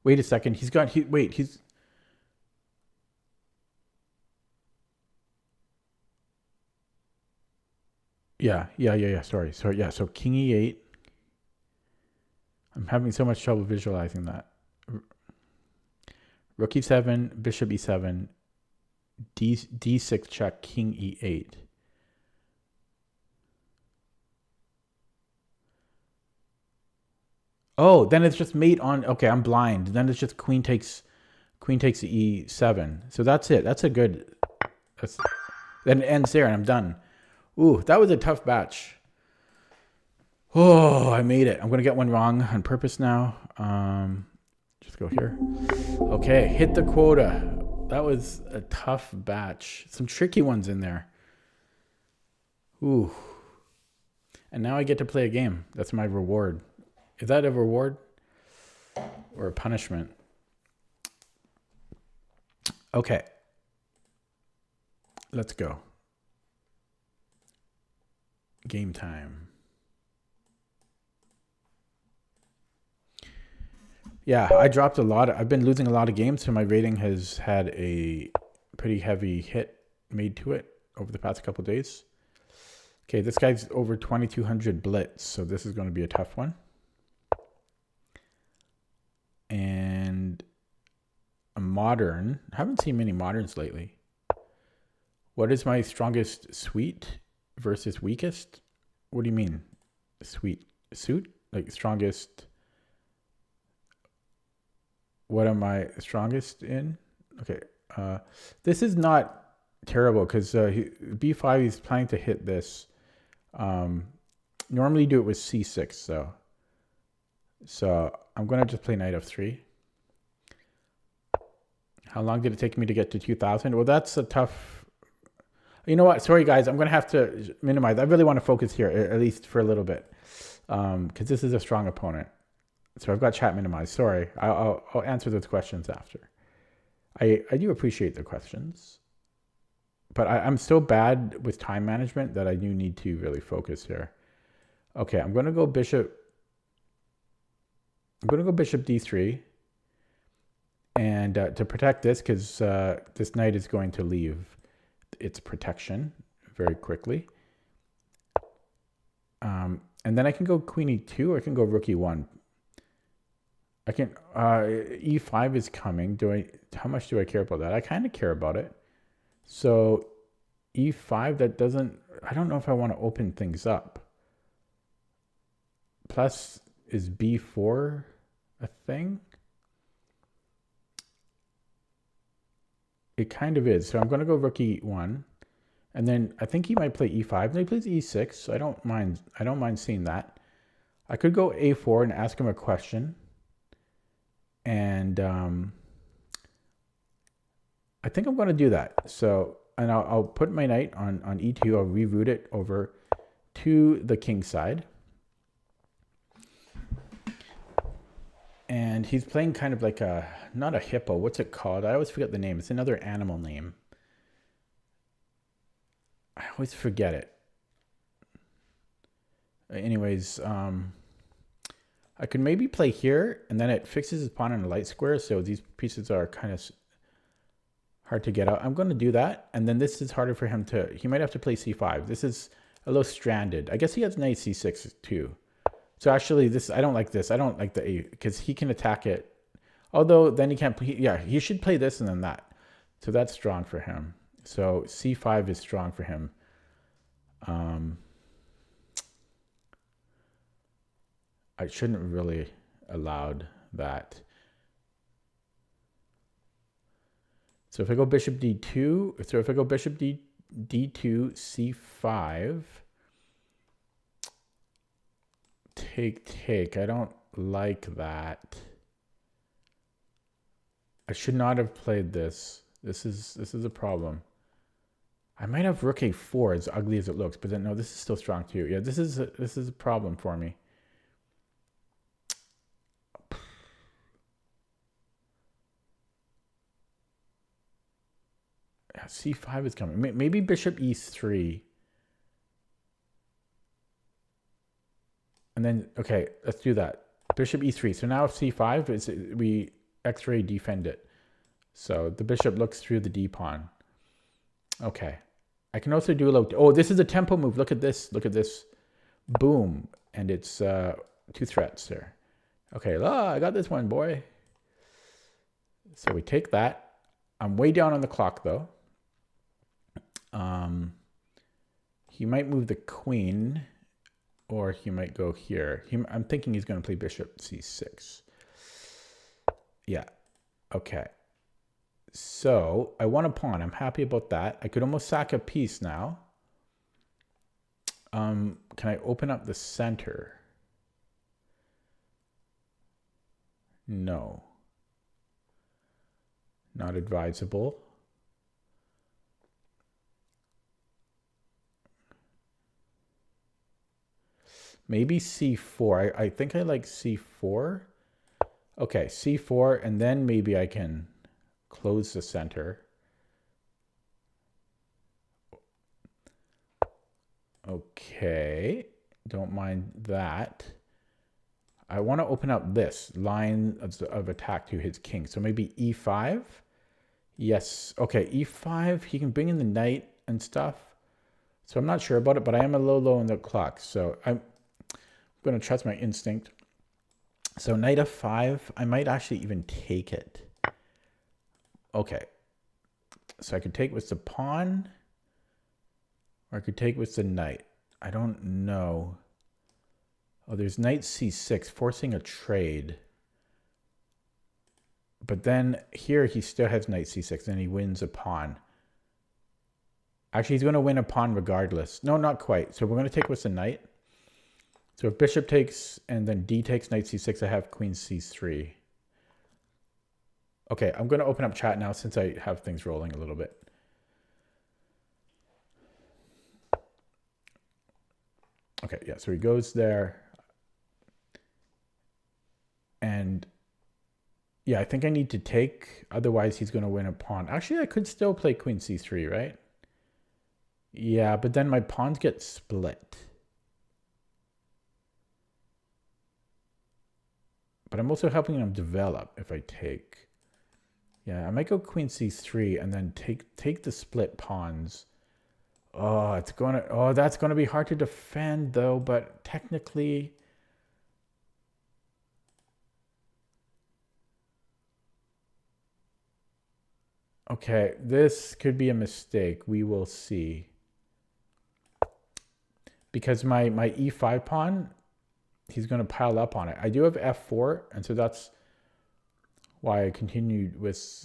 Wait a second. He's got, wait, he's, yeah. Sorry. Yeah. So king e8. I'm having so much trouble visualizing that. Rook e7, bishop e7, d6 check, king e8. Oh, then it's just mate on. Okay, I'm blind. Then it's just queen takes e7. So that's it. That's a good. Then it ends there, and I'm done. Ooh, that was a tough batch. Oh, I made it. I'm gonna get one wrong on purpose now. Just go here. Okay, hit the quota. That was a tough batch. Some tricky ones in there. Ooh. And now I get to play a game. That's my reward. Is that a reward or a punishment? Okay. Let's go. Game time. Yeah, I dropped a lot. I've been losing a lot of games, so my rating has had a pretty heavy hit made to it over the past couple of days. Okay, this guy's over 2,200 blitz, so this is going to be a tough one. And a modern. I haven't seen many moderns lately. What is my strongest suite versus weakest? What do you mean? Suit? Like strongest. What am I strongest in? Okay. This is not terrible because b5 he's planning to hit this. Normally do it with c6 so I'm gonna just play knight f3. How long did it take me to get to 2,000? Well, that's a tough. You know what? Sorry guys, I'm gonna have to minimize. I really want to focus here at least for a little bit because this is a strong opponent. So I've got chat minimized. Sorry, I'll answer those questions after. I do appreciate the questions, but I'm so bad with time management that I do need to really focus here. Okay, I'm gonna go bishop. I'm gonna go bishop d3, and to protect this, because this knight is going to leave its protection very quickly. And then I can go queen e2, or I can go rook e1. I can e5 is coming. How much do I care about that? I kind of care about it. So e5, that doesn't, I don't know if I want to open things up. Plus, is b4 a thing? It kind of is. So I'm going to go rook e1, and then I think he might play e5. And he plays e6. So I don't mind seeing that. I could go a4 and ask him a question. And I think I'm going to do that. So, and I'll put my knight on e2. I'll reroute it over to the king side. And he's playing kind of like a, not a hippo. What's it called? I always forget the name. It's another animal name. I always forget it. Anyways, I could maybe play here, and then it fixes his pawn on a light square, so these pieces are kind of hard to get out. I'm going to do that, and then this is harder for him to... He might have to play c5. This is a little stranded. I guess he has knight c6 too. So actually, this I don't like this. I don't like the a, because he can attack it. Although then he can't... Yeah, he should play this and then that. So that's strong for him. So c5 is strong for him. I shouldn't really allowed that. So if I go bishop d2, so if I go bishop d2, c5, take. I don't like that. I should not have played this. This is a problem. I might have rook a4 as ugly as it looks, but then no, this is still strong too. Yeah, this is a problem for me. Yeah, c5 is coming. Maybe bishop e3. And then, okay, let's do that. Bishop e3. So now if c5 is, we x-ray defend it. So the bishop looks through the d pawn. Okay. I can also do a little, oh, this is a tempo move. Look at this. Look at this. Boom. And it's 2 threats there. Okay, I got this one, boy. So we take that. I'm way down on the clock, though. He might move the queen, or he might go here. I'm thinking he's going to play bishop c6. Yeah. Okay. So I want a pawn. I'm happy about that. I could almost sack a piece now. Can I open up the center? No. Not advisable. Maybe c4. I think I like c4. Okay, c4, and then maybe I can close the center. Okay, don't mind that. I want to open up this line of attack to his king. So maybe e5. Yes. Okay, e5. He can bring in the knight and stuff. So I'm not sure about it, but I am a little low on the clock. So I'm going to trust my instinct. So knight f5. I might actually even take it. Okay. So I could take with the pawn, or I could take with the knight. I don't know. Oh, there's knight c6, forcing a trade. But then here he still has knight c6, and he wins a pawn. Actually, he's going to win a pawn regardless. No, not quite. So we're going to take with the knight. So if bishop takes and then d takes knight c6, I have queen c3. Okay, I'm going to open up chat now since I have things rolling a little bit. Okay, yeah, so he goes there. And yeah, I think I need to take, otherwise he's going to win a pawn. Actually, I could still play queen c3, right? Yeah, but then my pawns get split. But I'm also helping him develop if I take. Yeah, I might go queen c3 and then take the split pawns. Oh, that's gonna be hard to defend though, but technically. Okay, this could be a mistake. We will see. Because my e5 pawn, he's going to pile up on it. I do have f4, and so that's why I continued with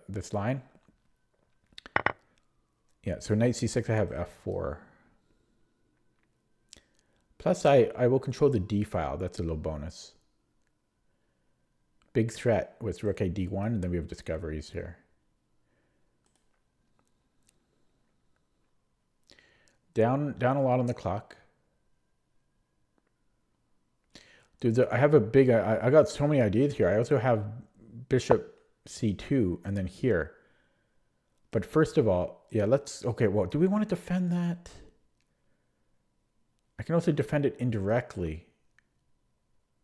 this line. Yeah, so knight c6, I have f4. Plus, I will control the d file. That's a little bonus. Big threat with rook a d1, and then we have discoveries here. Down a lot on the clock. Dude, I have a big, I got so many ideas here. I also have bishop c2 and then here. But first of all, yeah, okay, well, do we want to defend that? I can also defend it indirectly.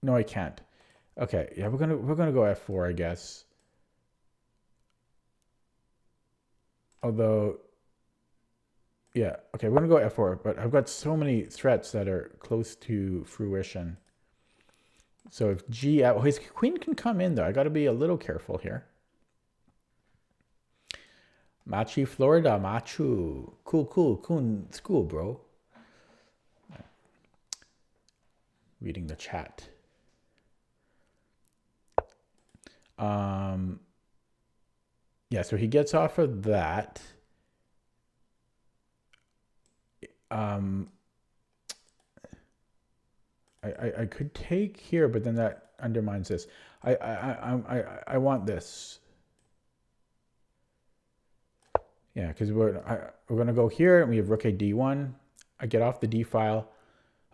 No, I can't. Okay, yeah, we're gonna go f4, I guess. Although, yeah, okay, we're gonna go f4, but I've got so many threats that are close to fruition. So if his queen can come in though. I got to be a little careful here. Machi, Florida, Machu. Cool, school, bro. Reading the chat. Yeah, so he gets off of that. I could take here, but then that undermines this. I want this. Yeah, because we're going to go here and we have rook a d1. I get off the d file.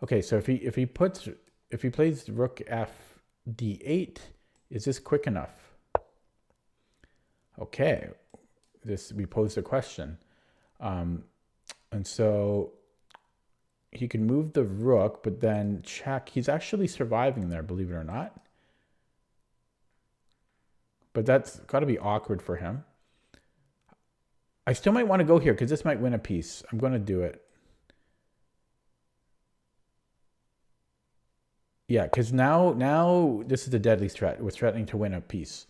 Okay, so if he plays rook f d8, is this quick enough? Okay, we posed a question. And so he can move the rook, but then check. He's actually surviving there, believe it or not. But that's got to be awkward for him. I still might want to go here because this might win a piece. I'm going to do it. Yeah, because now this is a deadly threat. We're threatening to win a piece.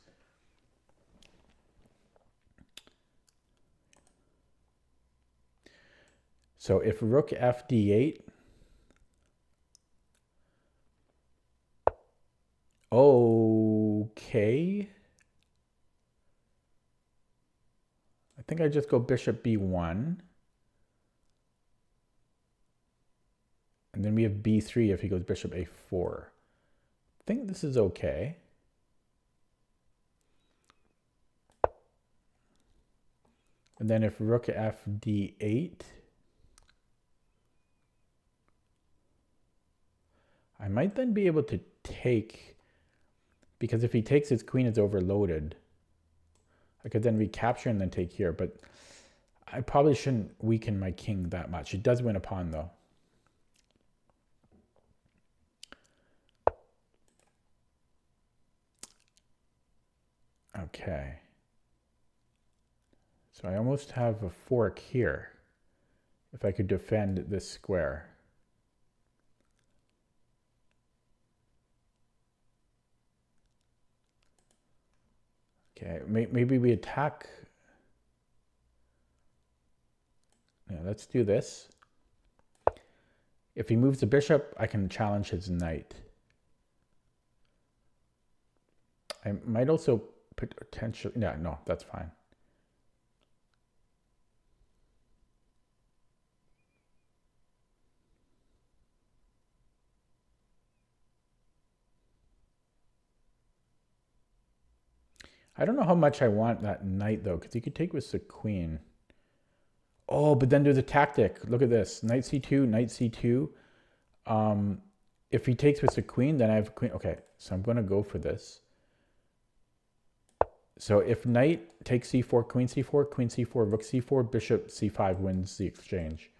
So if rook f d8, okay. I think I just go bishop b1. And then we have b3 if he goes bishop a4. I think this is okay. And then if rook f d8, I might then be able to take, because if he takes, his queen is overloaded. I could then recapture and then take here, but I probably shouldn't weaken my king that much. It does win a pawn though. Okay. So I almost have a fork here if I could defend this square. Okay, maybe we attack. Yeah, let's do this. If he moves the bishop, I can challenge his knight. I might also potentially, yeah, no, that's fine. I don't know how much I want that knight though, because he could take with the queen. Oh, but then there's a tactic. Look at this. Knight c2, knight c2. If he takes with the queen, then I have a queen. Okay, so I'm going to go for this. So if knight takes c4, queen c4, rook c4, bishop c5 wins the exchange.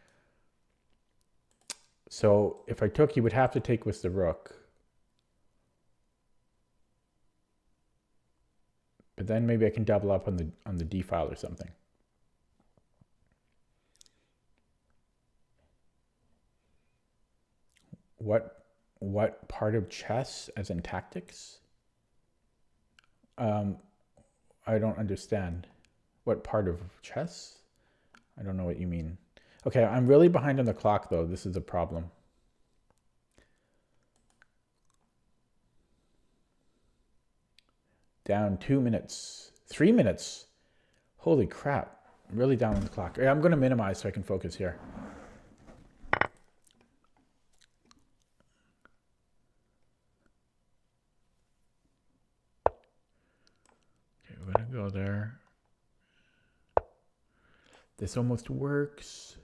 So if I took, he would have to take with the rook. But then maybe I can double up on the d file or something. What part of chess, as in tactics? I don't understand. What part of chess? I don't know what you mean. Okay, I'm really behind on the clock though. This is a problem. Down 2 minutes, 3 minutes. Holy crap, I'm really down on the clock. Yeah, I'm gonna minimize so I can focus here. Okay, we're gonna go there. This almost works.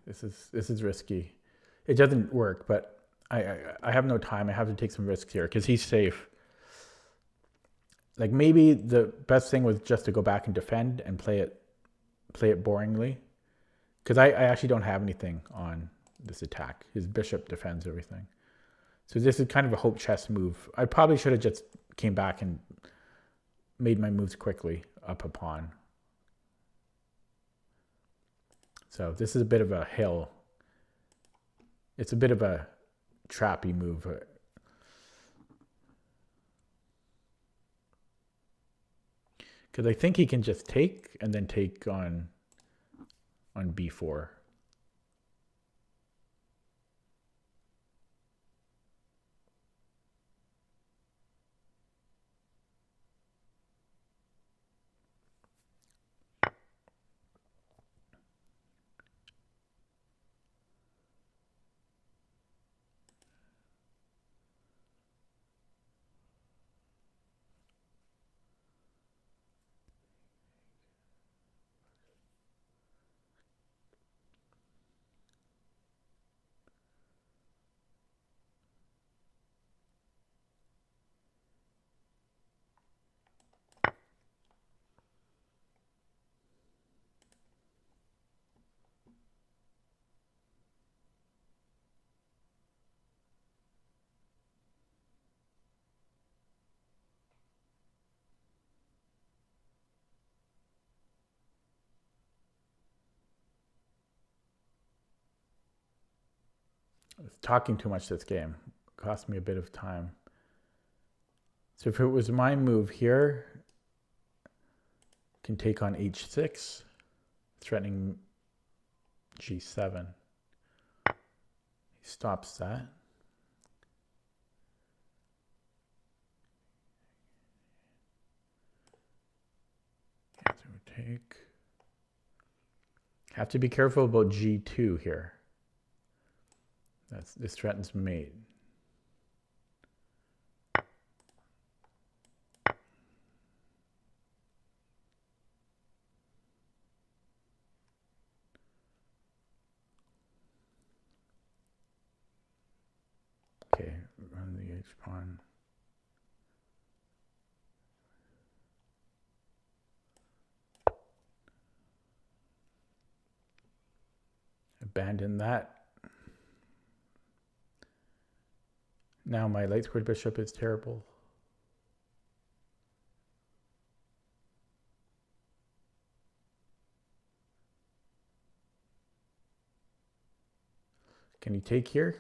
This is risky. It doesn't work, but I have no time. I have to take some risks here because he's safe. Like maybe the best thing was just to go back and defend and play it boringly, because I actually don't have anything on this attack. His bishop defends everything. So this is kind of a hope chess move. I probably should have just came back and made my moves quickly up a pawn. So this is a bit of a hill. It's a bit of a trappy move. Because I think he can just take and then take on b4. I was talking too much this game. It cost me a bit of time. So if it was my move here, can take on h6, threatening g7. He stops that. Okay, so we take. Have to be careful about g2 here. This threatens mate. Okay, run the h pawn. Abandon that. Now my light squared bishop is terrible. Can you take here?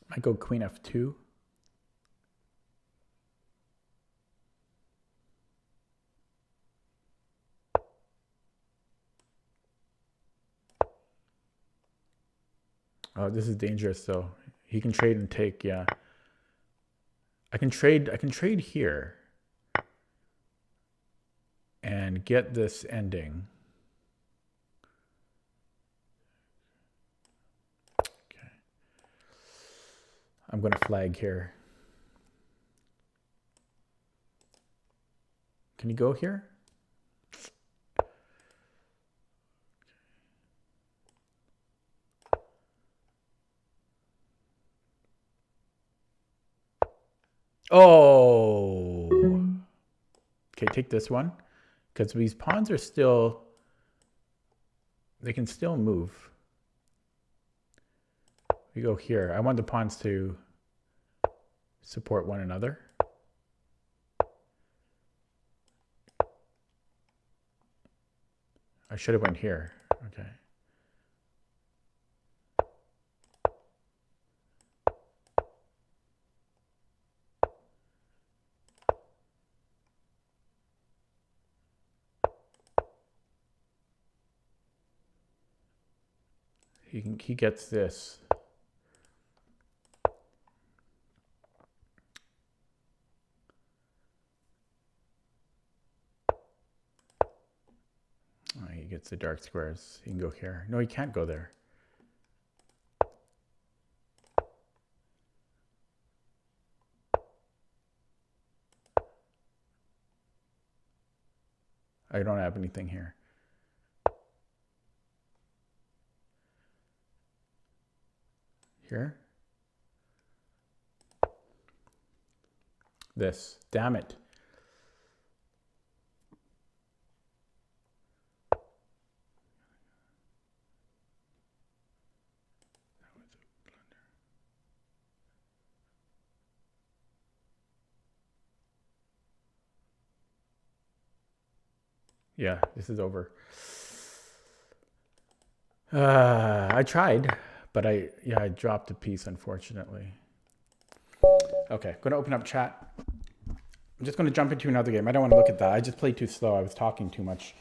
Might go queen f2. Oh, this is dangerous though. He can trade and take, yeah. I can trade here and get this ending. Okay. I'm going to flag here. Can you go here? Oh. Okay, take this one. Because these pawns are still, they can still move. We go here. I want the pawns to support one another. I should have went here. Okay. He gets this. Oh, he gets the dark squares. He can go here. No, he can't go there. I don't have anything here. Here. this. Damn it. Yeah, this is over. I tried, but I dropped a piece, unfortunately. Okay, going to open up chat. I'm just going to jump into another game. I don't want to look at that. I just played too slow. I was talking too much.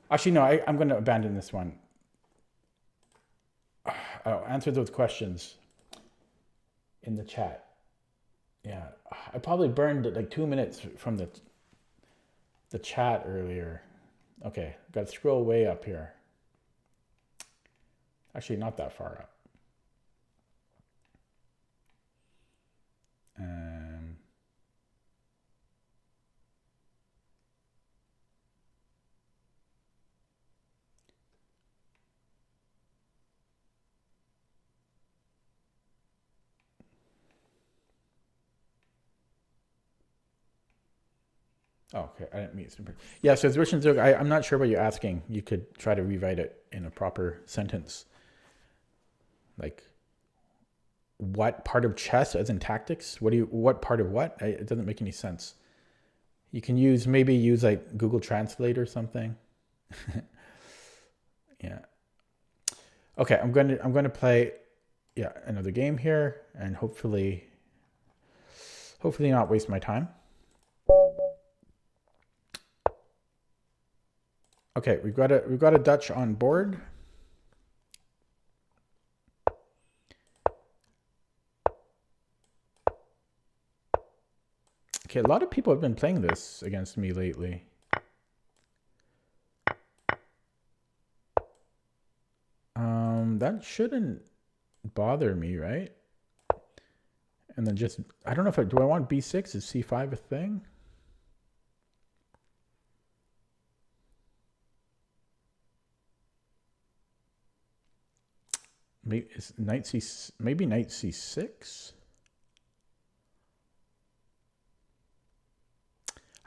Actually, no, I'm going to abandon this one. I'll answer those questions in the chat. Yeah, I probably burned like 2 minutes from the chat earlier. Okay, got to scroll way up here. Actually, not that far up. Oh, okay, I didn't mean it. Yeah, so Zwish and Zug, I'm not sure what you're asking. You could try to rewrite it in a proper sentence. Like, what part of chess as in tactics? What part of what? It doesn't make any sense. You can maybe use like Google Translate or something. Yeah. Okay, I'm going to play another game here and hopefully not waste my time. Okay, we've got a Dutch on board. Okay, a lot of people have been playing this against me lately. That shouldn't bother me, right? And then just, I don't know if do I want b6? Is c5 a thing? Maybe knight c6?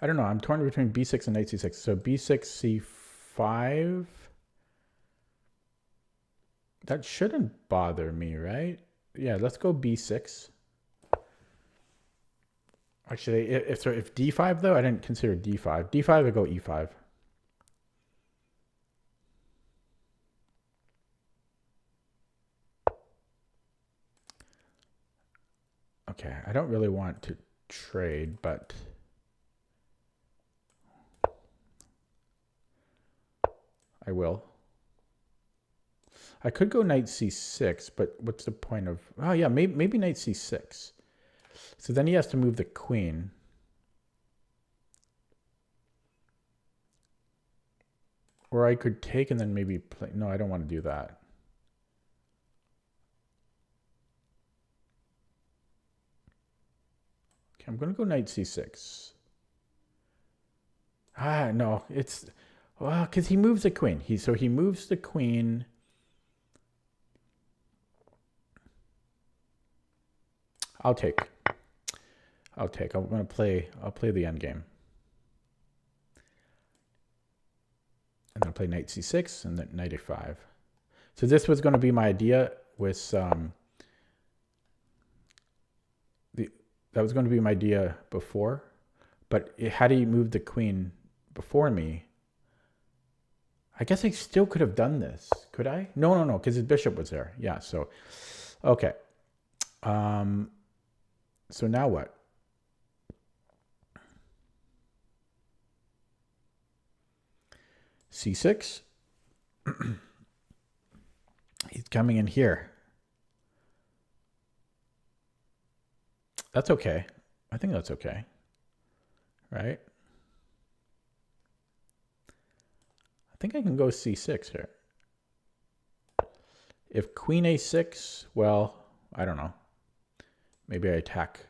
I don't know. I'm torn between b6 and knight c6. So b6, c5. That shouldn't bother me, right? Yeah, let's go b6. Actually, if d5 though, I didn't consider d5. d5, I go e5. Okay, I don't really want to trade, but I will. I could go knight c6, but what's the point of... Oh, yeah, maybe knight c6. So then he has to move the queen. Or I could take and then maybe play... No, I don't want to do that. Okay, I'm going to go knight c6. Ah, no, it's... Well, because he moves the queen. So he moves the queen... I'll take. I'm going to play... I'll play the end game. And then I'll play knight c6 and then knight a5. So this was going to be my idea with... that was going to be my idea before. But had he moved the queen before me... I guess I still could have done this. Could I? No, because his bishop was there. Yeah, so... Okay. So now what? c6. He's coming in here. That's okay. I think that's okay. Right? I think I can go c6 here. If queen a6, well, I don't know. Maybe I attack.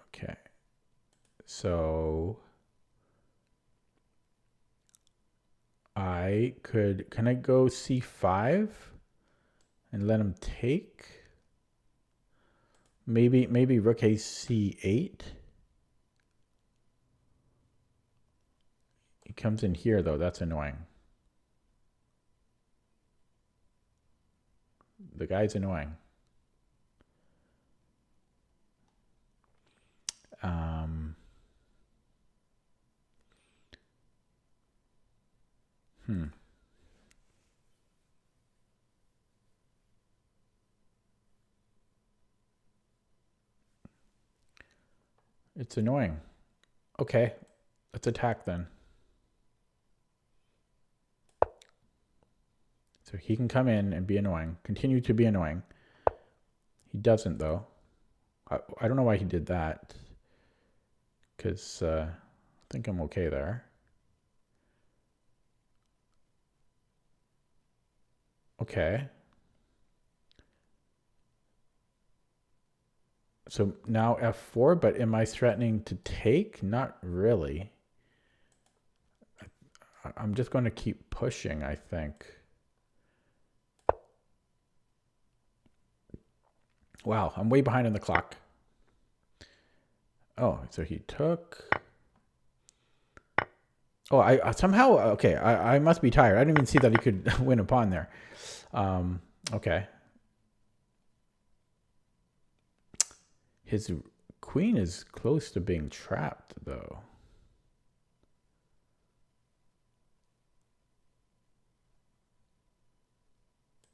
Okay. So can I go c5 and let him take? Maybe rook a c8. He comes in here though. That's annoying. The guy's annoying. It's annoying. Okay, let's attack then. So he can come in and be annoying, continue to be annoying. He doesn't though. I don't know why he did that. Because I think I'm okay there. Okay. So now f4, but am I threatening to take? Not really. I'm just going to keep pushing, I think. Wow, I'm way behind on the clock. Oh, so he took. Oh, I somehow, okay, I must be tired. I didn't even see that he could win a pawn there. Okay. His queen is close to being trapped, though.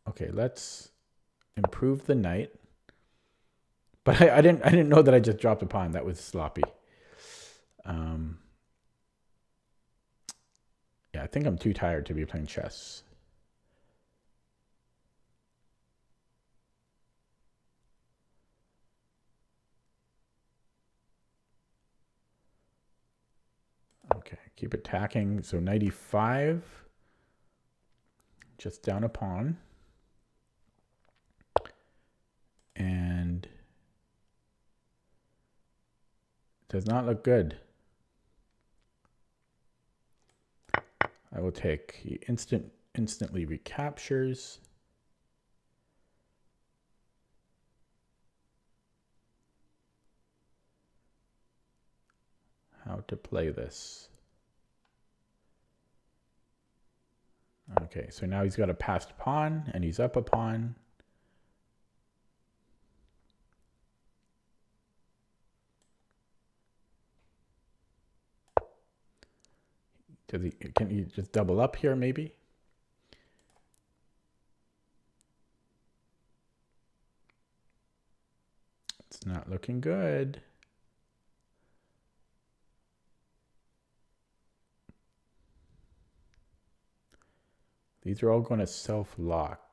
Okay, let's improve the knight. But I didn't know that I just dropped a pawn. That was sloppy. Yeah, I think I'm too tired to be playing chess. Okay, keep attacking. So 95. Just down a pawn. And does not look good. I will take. He instantly recaptures. How to play this. Okay, so now he's got a passed pawn and he's up a pawn. Can he just double up here maybe? It's not looking good. These are all going to self-lock.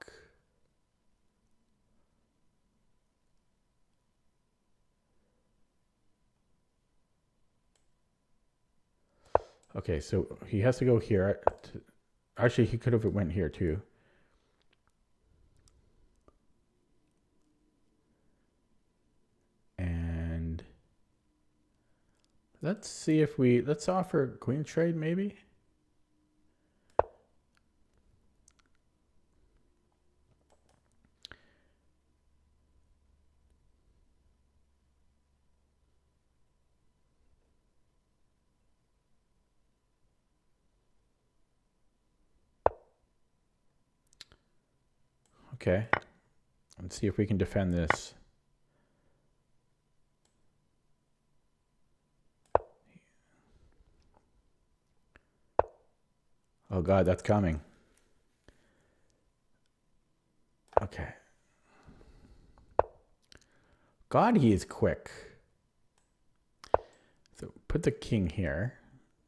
Okay, so he has to go here. Actually, he could have went here too. And let's see if let's offer queen trade maybe. Okay, let's see if we can defend this. Oh God, that's coming. Okay. God, he is quick. So put the king here.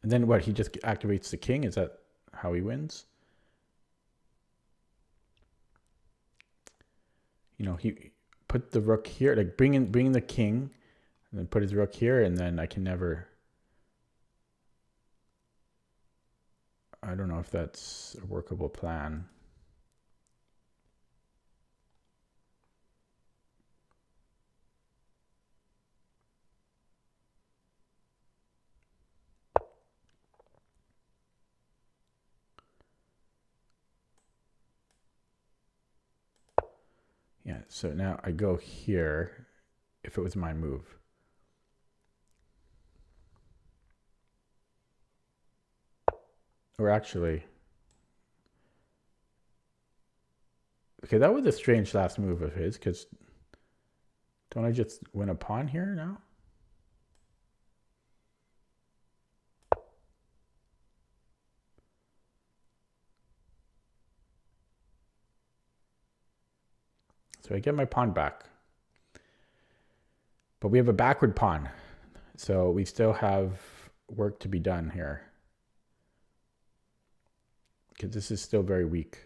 And then what, he just activates the king? Is that how he wins? You know, he put the rook here, like bring in the king, and then put his rook here, and then I can never. I don't know if that's a workable plan. Yeah, so now I go here. if it was my move. Or actually, okay, that was a strange last move of his, because don't I just win a pawn here now? So I get my pawn back. But we have a backward pawn. So we still have work to be done here. Because this is still very weak.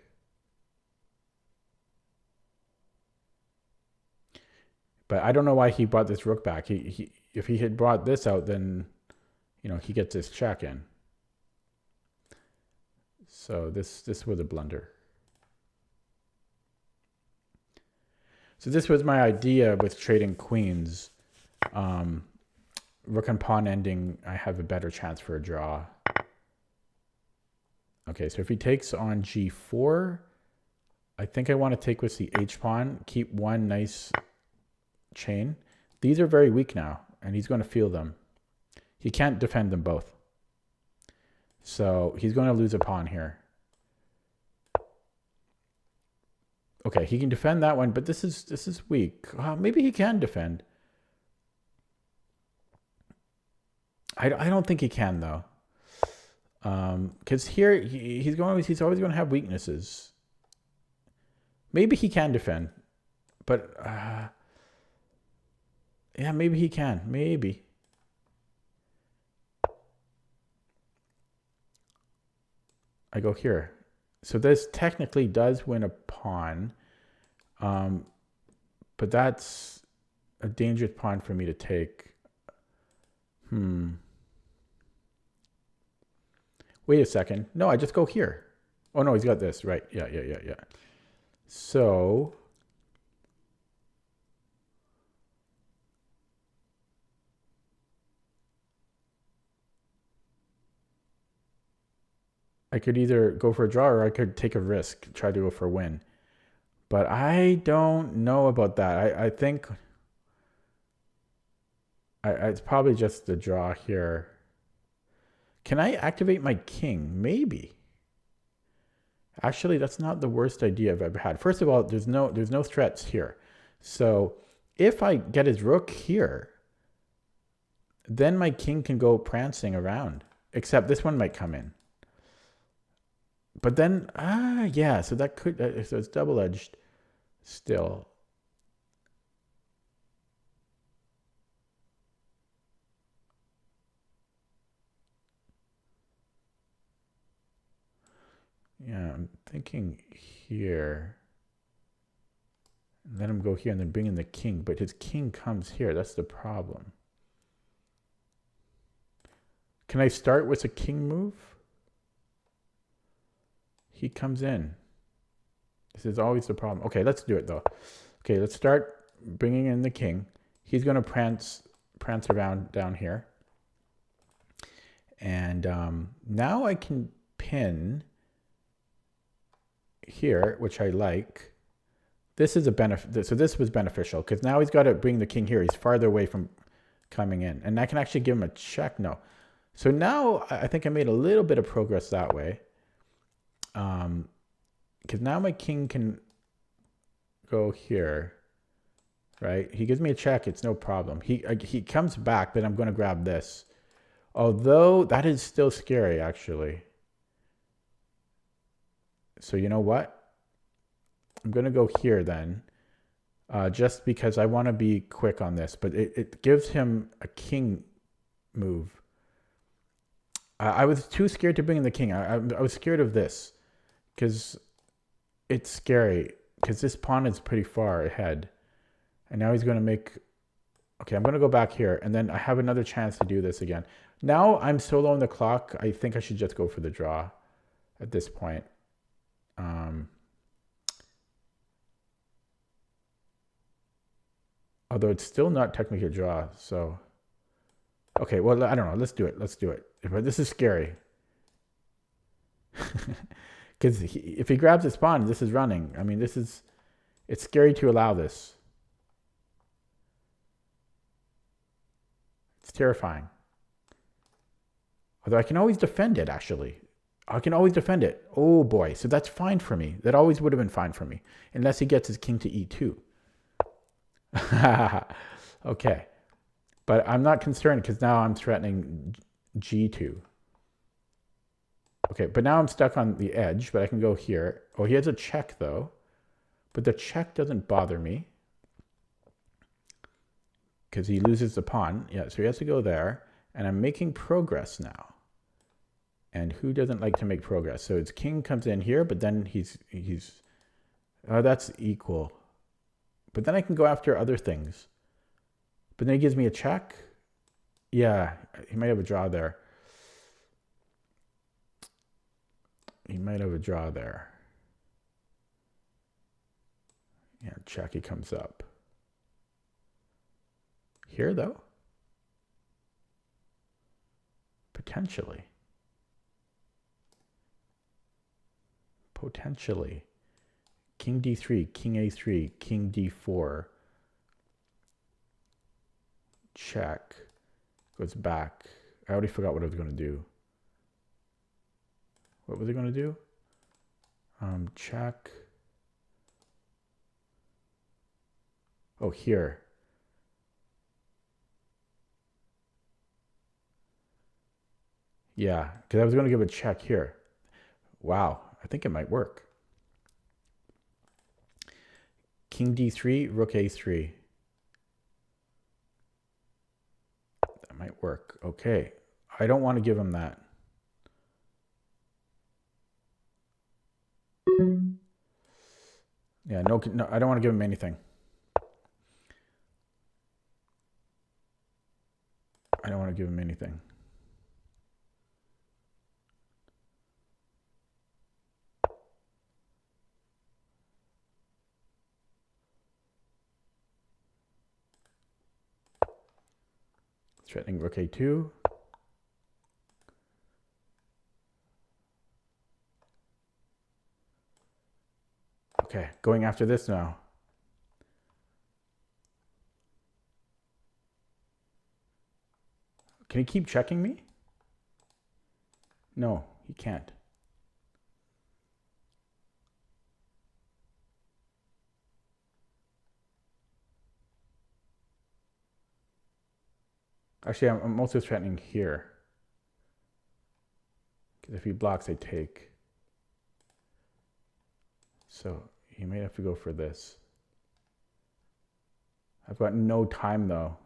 But I don't know why he brought this rook back. If he had brought this out, then, you know, he gets this check in. So this was a blunder. So this was my idea with trading queens. Rook and pawn ending, I have a better chance for a draw. Okay, so if he takes on g4, I think I want to take with the h-pawn, keep one nice chain. These are very weak now, and he's going to feel them. He can't defend them both. So he's going to lose a pawn here. Okay, he can defend that one, but this is weak. Maybe he can defend. I don't think he can, though. Because here he's always going to have weaknesses. Maybe he can defend, but yeah, maybe he can. Maybe. I go here. So this technically does win a pawn, but that's a dangerous pawn for me to take. Wait a second. No, I just go here. Oh, no, he's got this. Right. Yeah. So I could either go for a draw or I could take a risk, try to go for a win. But I don't know about that. I think it's probably just the draw here. Can I activate my king? Maybe. Actually, that's not the worst idea I've ever had. First of all, there's no threats here. So if I get his rook here, then my king can go prancing around. Except this one might come in. But then, yeah, so that could, so it's double-edged still. Yeah, I'm thinking here. And let him go here and then bring in the king. But his king comes here. That's the problem. Can I start with a king move? He comes in. This is always the problem. Okay, let's do it though. Okay, let's start bringing in the king. He's going to prance around down here. And now I can pin here, which I like. This is a benefit. So this was beneficial because now he's got to bring the king here. He's farther away from coming in. And I can actually give him a check. No. So now I think I made a little bit of progress that way. Because now my king can go here, right? He gives me a check. It's no problem. He comes back, but I'm going to grab this. Although that is still scary, actually. So you know what? I'm going to go here then, just because I want to be quick on this. But it gives him a king move. I was too scared to bring in the king. I was scared of this because it's scary because this pawn is pretty far ahead. And now he's going to make... Okay, I'm going to go back here. And then I have another chance to do this again. Now I'm so low on the clock, I think I should just go for the draw at this point. Although it's still not technically a draw, so... Okay, well, I don't know. Let's do it. Let's do it. But this is scary. Because if he grabs his pawn, this is running. I mean, it's scary to allow this. It's terrifying. Although I can always defend it, actually. I can always defend it. Oh boy, so that's fine for me. That always would have been fine for me. Unless he gets his king to e2. Okay. But I'm not concerned because now I'm threatening g2. Okay, but now I'm stuck on the edge, but I can go here. Oh, he has a check though. But the check doesn't bother me. Because he loses the pawn. Yeah, so he has to go there. And I'm making progress now. And who doesn't like to make progress? So his king comes in here, but then he's oh, that's equal. But then I can go after other things. But then he gives me a check. Yeah, he might have a draw there. He might have a draw there. Yeah, check, he comes up. Here, though? Potentially. Potentially. King d3, king a3, king d4. Check. Goes back. I already forgot what I was going to do. What was I going to do? Check. Oh, here. Yeah, because I was going to give a check here. Wow, I think it might work. King d3, rook a3. That might work. Okay, I don't want to give him that. Yeah, no, I don't want to give him anything. I don't want to give him anything. Threatening rook a2. Okay, going after this now. Can he keep checking me? No, he can't. Actually, I'm also threatening here. Because if he blocks, I take. So he may have to go for this. I've got no time though.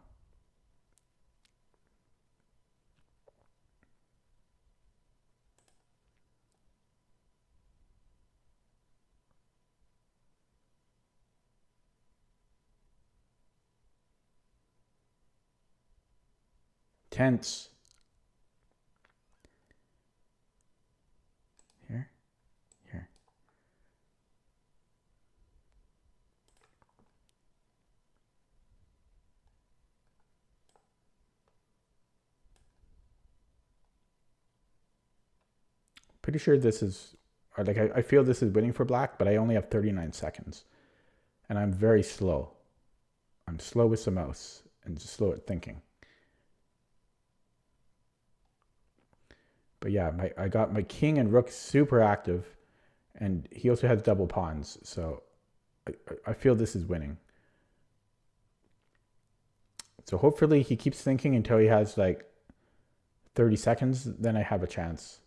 Tense. Here. Here. Pretty sure this is, or like I feel this is winning for black, but I only have 39 seconds. And I'm very slow. I'm slow with the mouse and just slow at thinking. But yeah, I got my king and rook super active, and he also has double pawns, so I feel this is winning. So hopefully he keeps thinking until he has like 30 seconds, then I have a chance.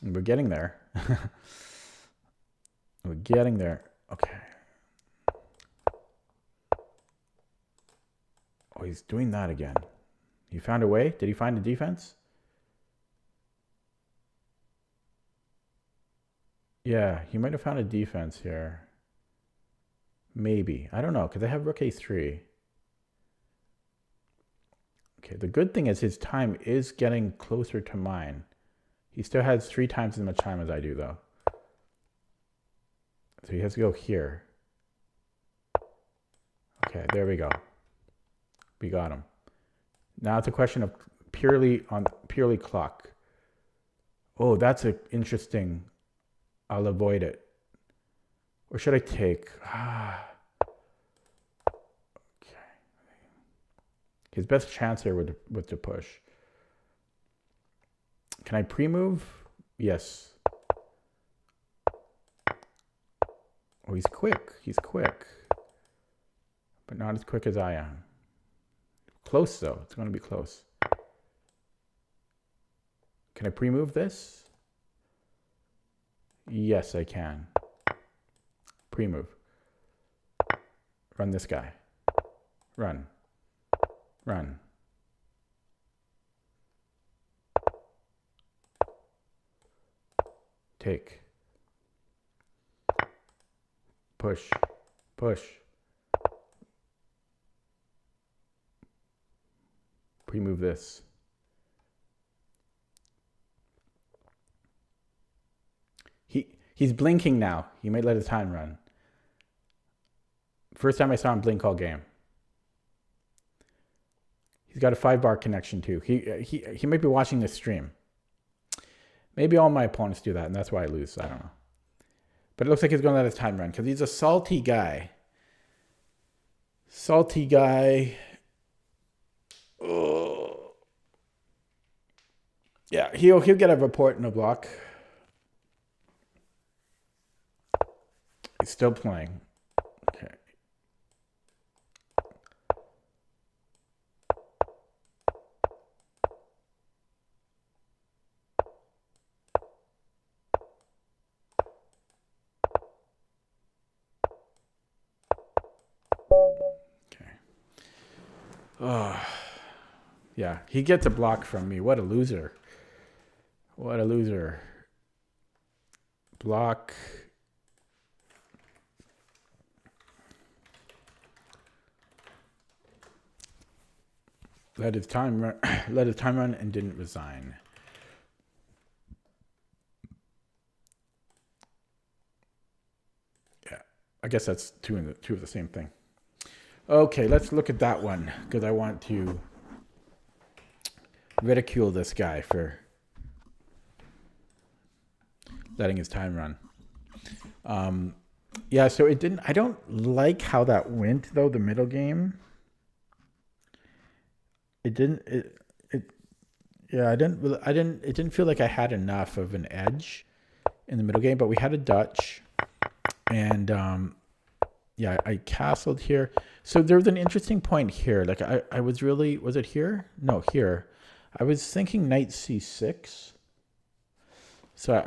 And we're getting there. We're getting there. Okay. Oh, he's doing that again. He found a way? Did he find a defense? Yeah, he might have found a defense here. Maybe. I don't know, because I have rook a3. Okay, the good thing is his time is getting closer to mine. He still has 3 times as much time as I do, though. So he has to go here. Okay, there we go. We got him. Now it's a question of purely clock. Oh, that's interesting. I'll avoid it. Or should I take? Okay. His best chance here was to push. Can I pre-move? Yes. Oh, he's quick. He's quick. But not as quick as I am. Close, though. It's going to be close. Can I pre-move this? Yes, I can. Pre-move. Run this guy. Run. Run. Take. Push. Push. Pre-move this. He's blinking now. He might let his time run. First time I saw him blink all game. He's got a 5-bar connection too. He might be watching this stream. Maybe all my opponents do that, and that's why I lose. I don't know. But it looks like he's going to let his time run because he's a salty guy. Salty guy. Oh. Yeah, he'll get a report in a block. He's still playing. Okay. Okay. Oh. Yeah, he gets a block from me. What a loser. What a loser. Block. Let his time run, and didn't resign. Yeah, I guess that's two of the same thing. Okay, let's look at that one because I want to ridicule this guy for letting his time run. Yeah, so it didn't. I don't like how that went though. The middle game. It didn't. Yeah, I didn't. It didn't feel like I had enough of an edge in the middle game. But we had a Dutch, and yeah, I castled here. So there was an interesting point here. Like I was really. Was it here? No, here. I was thinking knight c6. So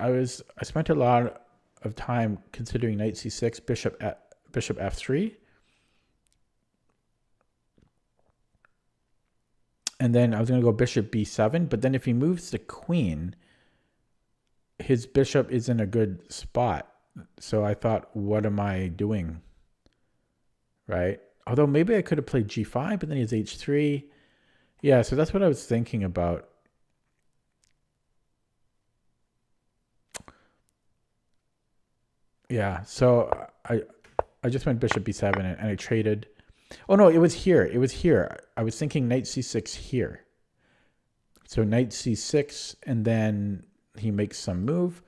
I spent a lot of time considering knight c6, bishop f3. And then I was going to go bishop b7, but then if he moves the queen, his bishop is in a good spot. So I thought, what am I doing? Right? Although maybe I could have played g5, but then he has h3. Yeah, so that's what I was thinking about. Yeah, so I just went bishop b7 and I traded. Oh, no, it was here. It was here. I was thinking knight c6 here. So knight c6, and then he makes some move.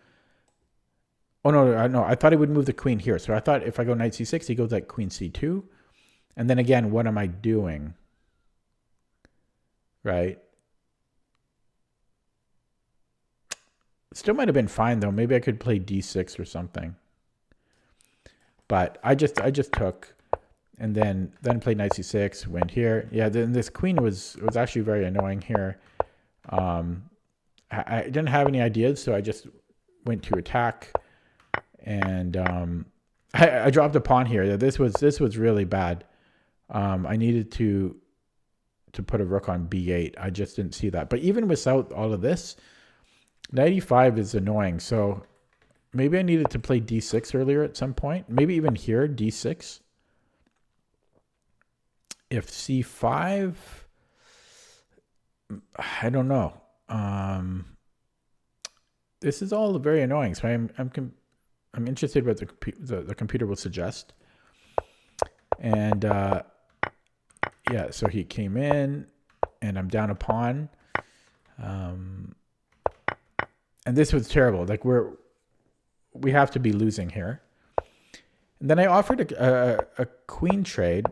Oh, no, I thought he would move the queen here. So I thought if I go knight c6, he goes like queen c2. And then again, what am I doing? Right? Still might have been fine, though. Maybe I could play d6 or something. But I just took... And then played knight c6, went here. Yeah, then this queen was actually very annoying here. I didn't have any ideas, so I just went to attack. And I dropped a pawn here. This was really bad. I needed to put a rook on b8. I just didn't see that. But even without all of this, knight e5 is annoying. So maybe I needed to play d6 earlier at some point. Maybe even here, d6. If c5, I don't know. This is all very annoying. So I'm interested what the computer will suggest. And yeah, so he came in, and I'm down a pawn. And this was terrible. Like we have to be losing here. And then I offered a queen trade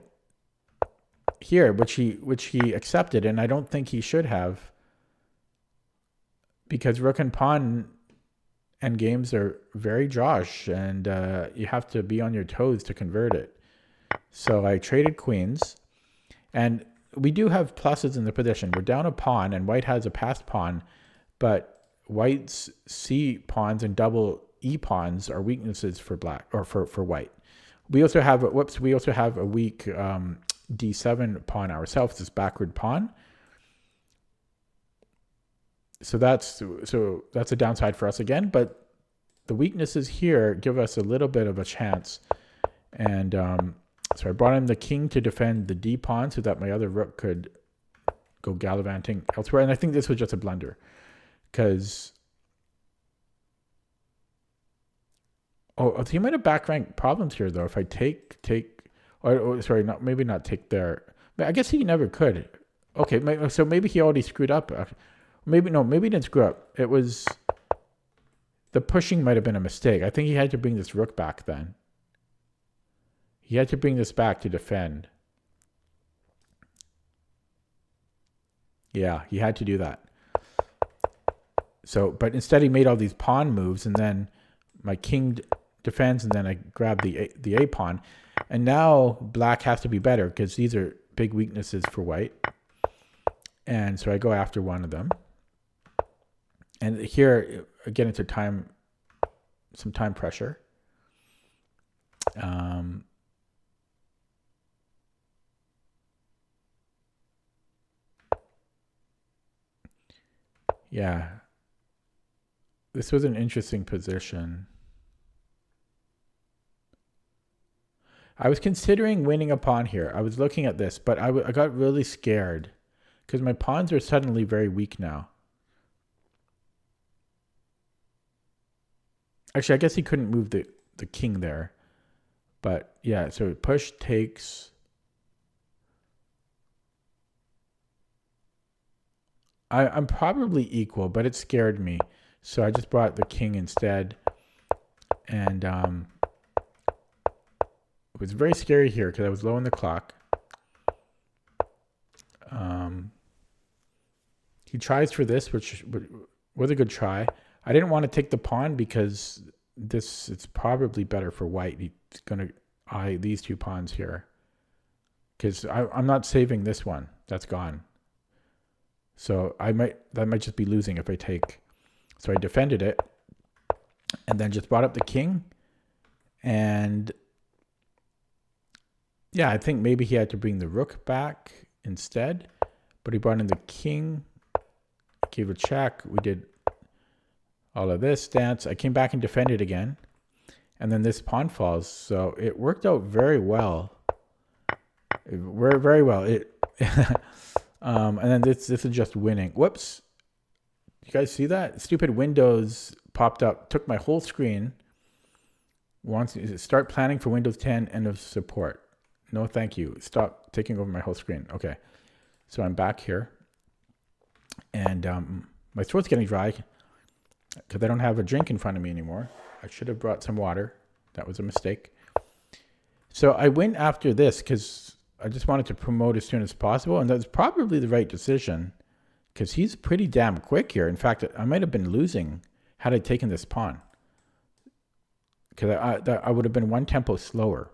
here, which he accepted, and I don't think he should have, because rook and pawn endgames are very josh, and you have to be on your toes to convert it. So I traded queens, and we do have pluses in the position. We're down a pawn, and white has a passed pawn, but white's c pawns and double e pawns are weaknesses for black, or for white. We also have a weak d7 pawn ourselves, this backward pawn. So that's a downside for us again, but the weaknesses here give us a little bit of a chance. And so I brought in the king to defend the d pawn so that my other rook could go gallivanting elsewhere. And I think this was just a blunder, because so you might have back rank problems here though. If I take sorry, maybe not take there. I guess he never could. Okay, so maybe he already screwed up. Maybe he didn't screw up. It was the pushing might have been a mistake. I think he had to bring this rook back then. He had to bring this back to defend. Yeah, he had to do that. So, but instead he made all these pawn moves, and then my king defends, and then I grab the a pawn, and now black has to be better because these are big weaknesses for white, and so I go after one of them. And here I get into some time pressure. Yeah, this was an interesting position. I was considering winning a pawn here. I was looking at this, but I got really scared because my pawns are suddenly very weak now. Actually, I guess he couldn't move the king there. But yeah, so push takes. I'm probably equal, but it scared me. So I just brought the king instead. And it was very scary here because I was low on the clock. He tries for this, which was a good try. I didn't want to take the pawn because it's probably better for white. He's going to eye these two pawns here, because I'm not saving this one. That's gone. So that might just be losing if I take. So I defended it and then just brought up the king. And yeah, I think maybe he had to bring the rook back instead, but he brought in the king, gave a check. We did all of this dance. I came back and defended again, and then this pawn falls. So it worked out very well. Very well. And then this is just winning. Whoops. You guys see that? Stupid Windows popped up, took my whole screen. Wants to start planning for Windows 10 end of support. No, thank you. Stop taking over my whole screen. Okay. So I'm back here. And my throat's getting dry because I don't have a drink in front of me anymore. I should have brought some water. That was a mistake. So I went after this because I just wanted to promote as soon as possible. And that's probably the right decision because he's pretty damn quick here. In fact, I might have been losing had I taken this pawn, because I would have been one tempo slower.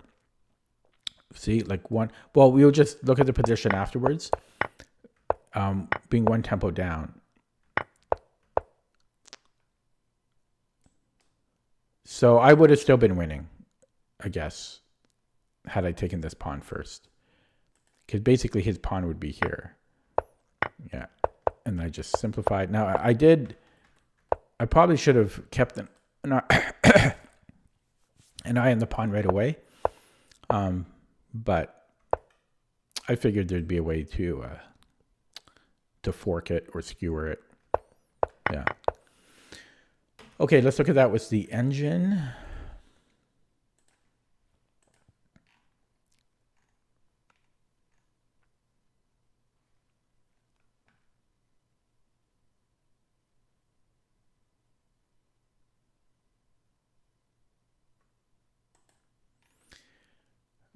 See, like one. Well, we'll just look at the position afterwards. Being one tempo down. So I would have still been winning, I guess, had I taken this pawn first. Because basically his pawn would be here. Yeah. And I just simplified. Now I probably should have kept an eye on the pawn right away. But I figured there'd be a way to fork it or skewer it. Yeah. Okay, let's look at that with the engine.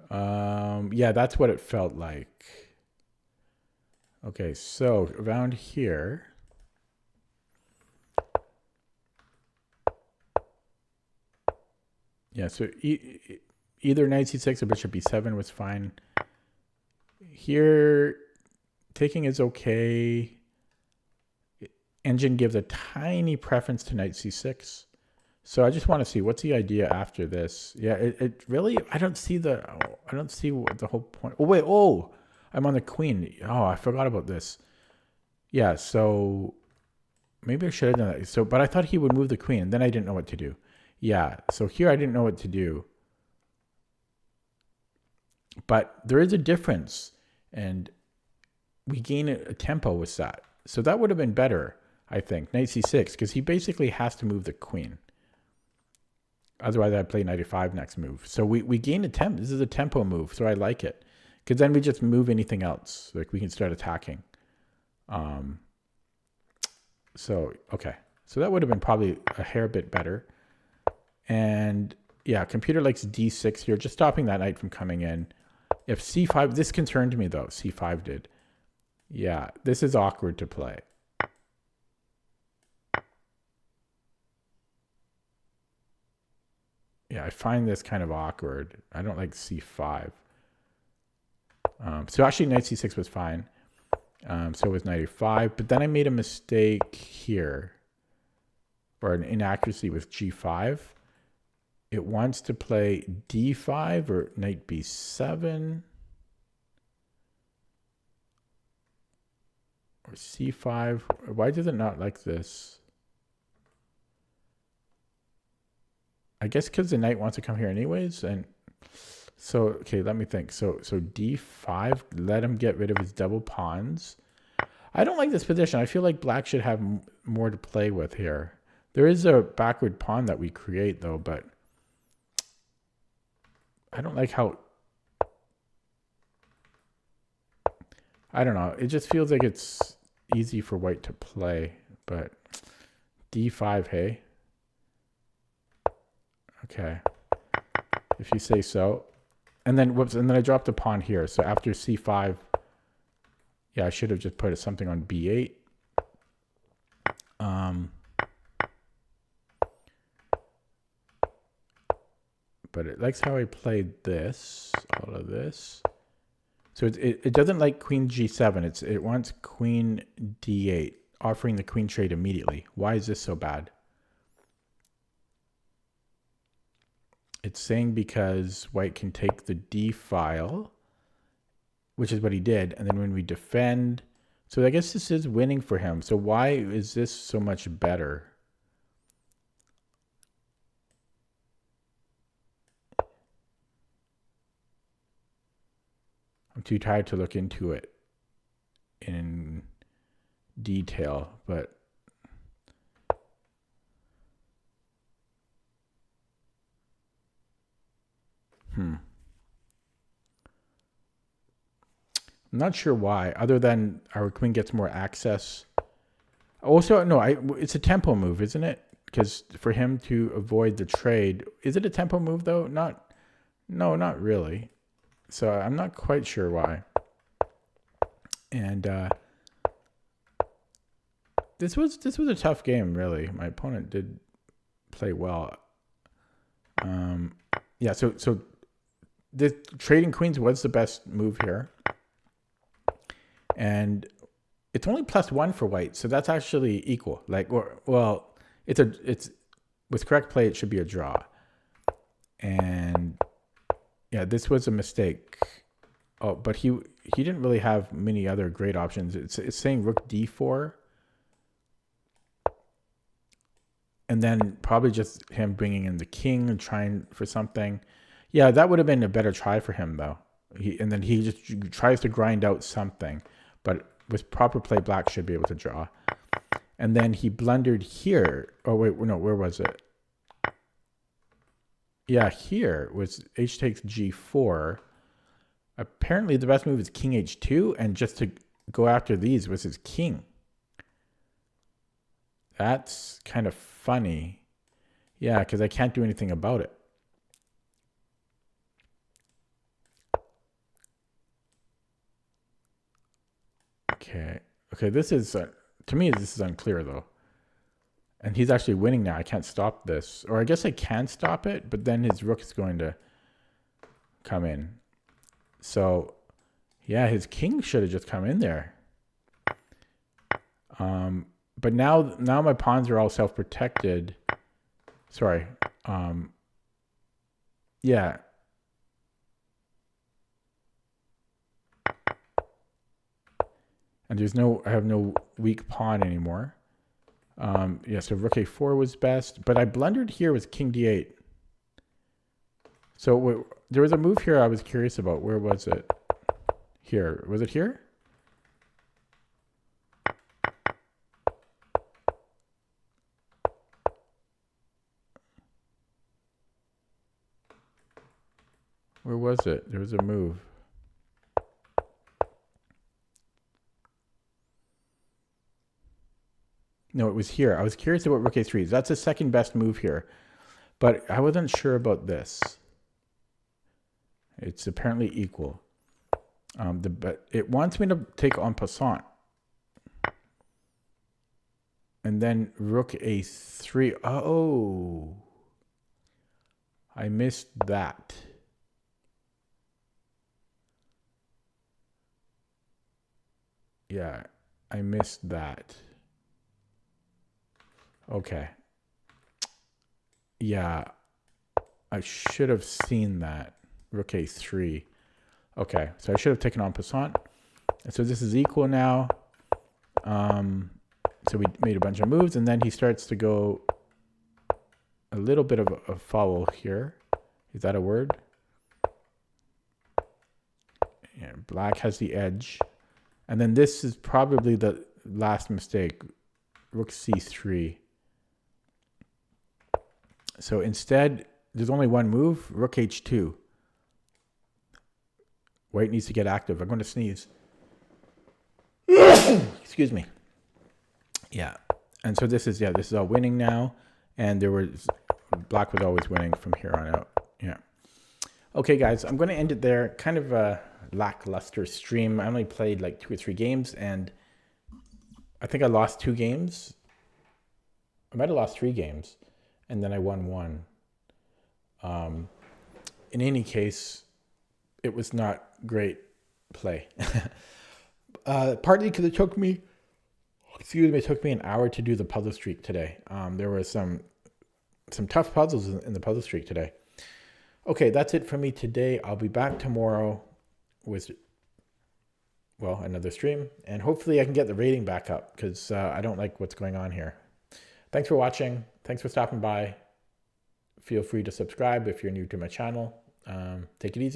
Yeah, that's what it felt like. Okay, so around here. Yeah, so either knight c6 or bishop b7 was fine. Here, taking is okay. Engine gives a tiny preference to knight c6. So I just want to see what's the idea after this. Yeah, it really, I don't see the whole point. Oh, wait, oh, I'm on the queen. Oh, I forgot about this. Yeah, so maybe I should have done that. So, but I thought he would move the queen, and then I didn't know what to do. Yeah, so here I didn't know what to do. But there is a difference, and we gain a tempo with that. So that would have been better, I think, knight c6, because he basically has to move the queen. Otherwise, I'd play knight e5 next move. So we gain a tempo. This is a tempo move, so I like it. Because then we just move anything else. Like, we can start attacking. So, okay. So that would have been probably a hair bit better. And, yeah, computer likes d6 here, just stopping that knight from coming in. If c5, this concerned me, though. c5 did. Yeah, this is awkward to play. Yeah, I find this kind of awkward. I don't like c5. So actually knight c6 was fine. So was knight e5. But then I made a mistake here. Or an inaccuracy with g5. It wants to play d5 or knight b7. Or c5. Why does it not like this? I guess because the knight wants to come here anyways. And so, okay, let me think. So d5, let him get rid of his double pawns. I don't like this position. I feel like black should have more to play with here. There is a backward pawn that we create, though, but I don't like how... I don't know. It just feels like it's easy for white to play, but d5, hey? Okay. If you say so. And then, whoops, and then I dropped a pawn here. So after c5, yeah, I should have just put something on b8. But it likes how I played this, all of this. So it doesn't like queen g7. It wants queen d8, offering the queen trade immediately. Why is this so bad? It's saying because white can take the d file, which is what he did, and then when we defend, so I guess this is winning for him. So why is this so much better? I'm too tired to look into it in detail, but I'm not sure why, other than our queen gets more access. Also, no, it's a tempo move, isn't it? Because for him to avoid the trade, is it a tempo move though? No, not really. So I'm not quite sure why. And this was a tough game, really. My opponent did play well. Yeah, so the trading queens was the best move here. And it's only +1 for white, so that's actually equal. Like, well, it's with correct play, it should be a draw. And yeah, this was a mistake. Oh, but he didn't really have many other great options. It's saying rook d4. And then probably just him bringing in the king and trying for something. Yeah, that would have been a better try for him, though. And then he just tries to grind out something. But with proper play, black should be able to draw. And then he blundered here. Oh, wait, no, where was it? Yeah, here was h takes g4. Apparently, the best move is king h2. And just to go after these was his king. That's kind of funny. Yeah, because I can't do anything about it. Okay. Okay, this is, to me, this is unclear, though. And he's actually winning now. I can't stop this. Or I guess I can stop it, but then his rook is going to come in. So, yeah, his king should have just come in there. But now my pawns are all self-protected. Sorry. Yeah. And I have no weak pawn anymore. Yeah, so rook a4 was best. But I blundered here with king d8. So there was a move here I was curious about. Where was it? Here. Was it here? Where was it? There was a move. No, it was here. I was curious about rook a3. That's the second best move here. But I wasn't sure about this. It's apparently equal. But it wants me to take en passant. And then rook a3. Oh. I missed that. Yeah, I missed that. Okay. Yeah, I should have seen that. Rook a3. Okay, so I should have taken en passant. And so this is equal now. So we made a bunch of moves, and then he starts to go a little bit of a foul here. Is that a word? Yeah, black has the edge. And then this is probably the last mistake. Rook c3. So instead, there's only one move. Rook h2. White needs to get active. I'm going to sneeze. Excuse me. Yeah. And so this is all winning now. And black was always winning from here on out. Yeah. Okay, guys, I'm going to end it there. Kind of a lackluster stream. I only played like 2 or 3 games, and I think I lost 2 games. I might have lost 3 games, and then I won 1. In any case, it was not great play. Partly because it took me an hour to do the puzzle streak today. There were some tough puzzles in the puzzle streak today. Okay, that's it for me today. I'll be back tomorrow with, well, another stream. And hopefully I can get the rating back up, because I don't like what's going on here. Thanks for watching. Thanks for stopping by. Feel free to subscribe if you're new to my channel. Take it easy.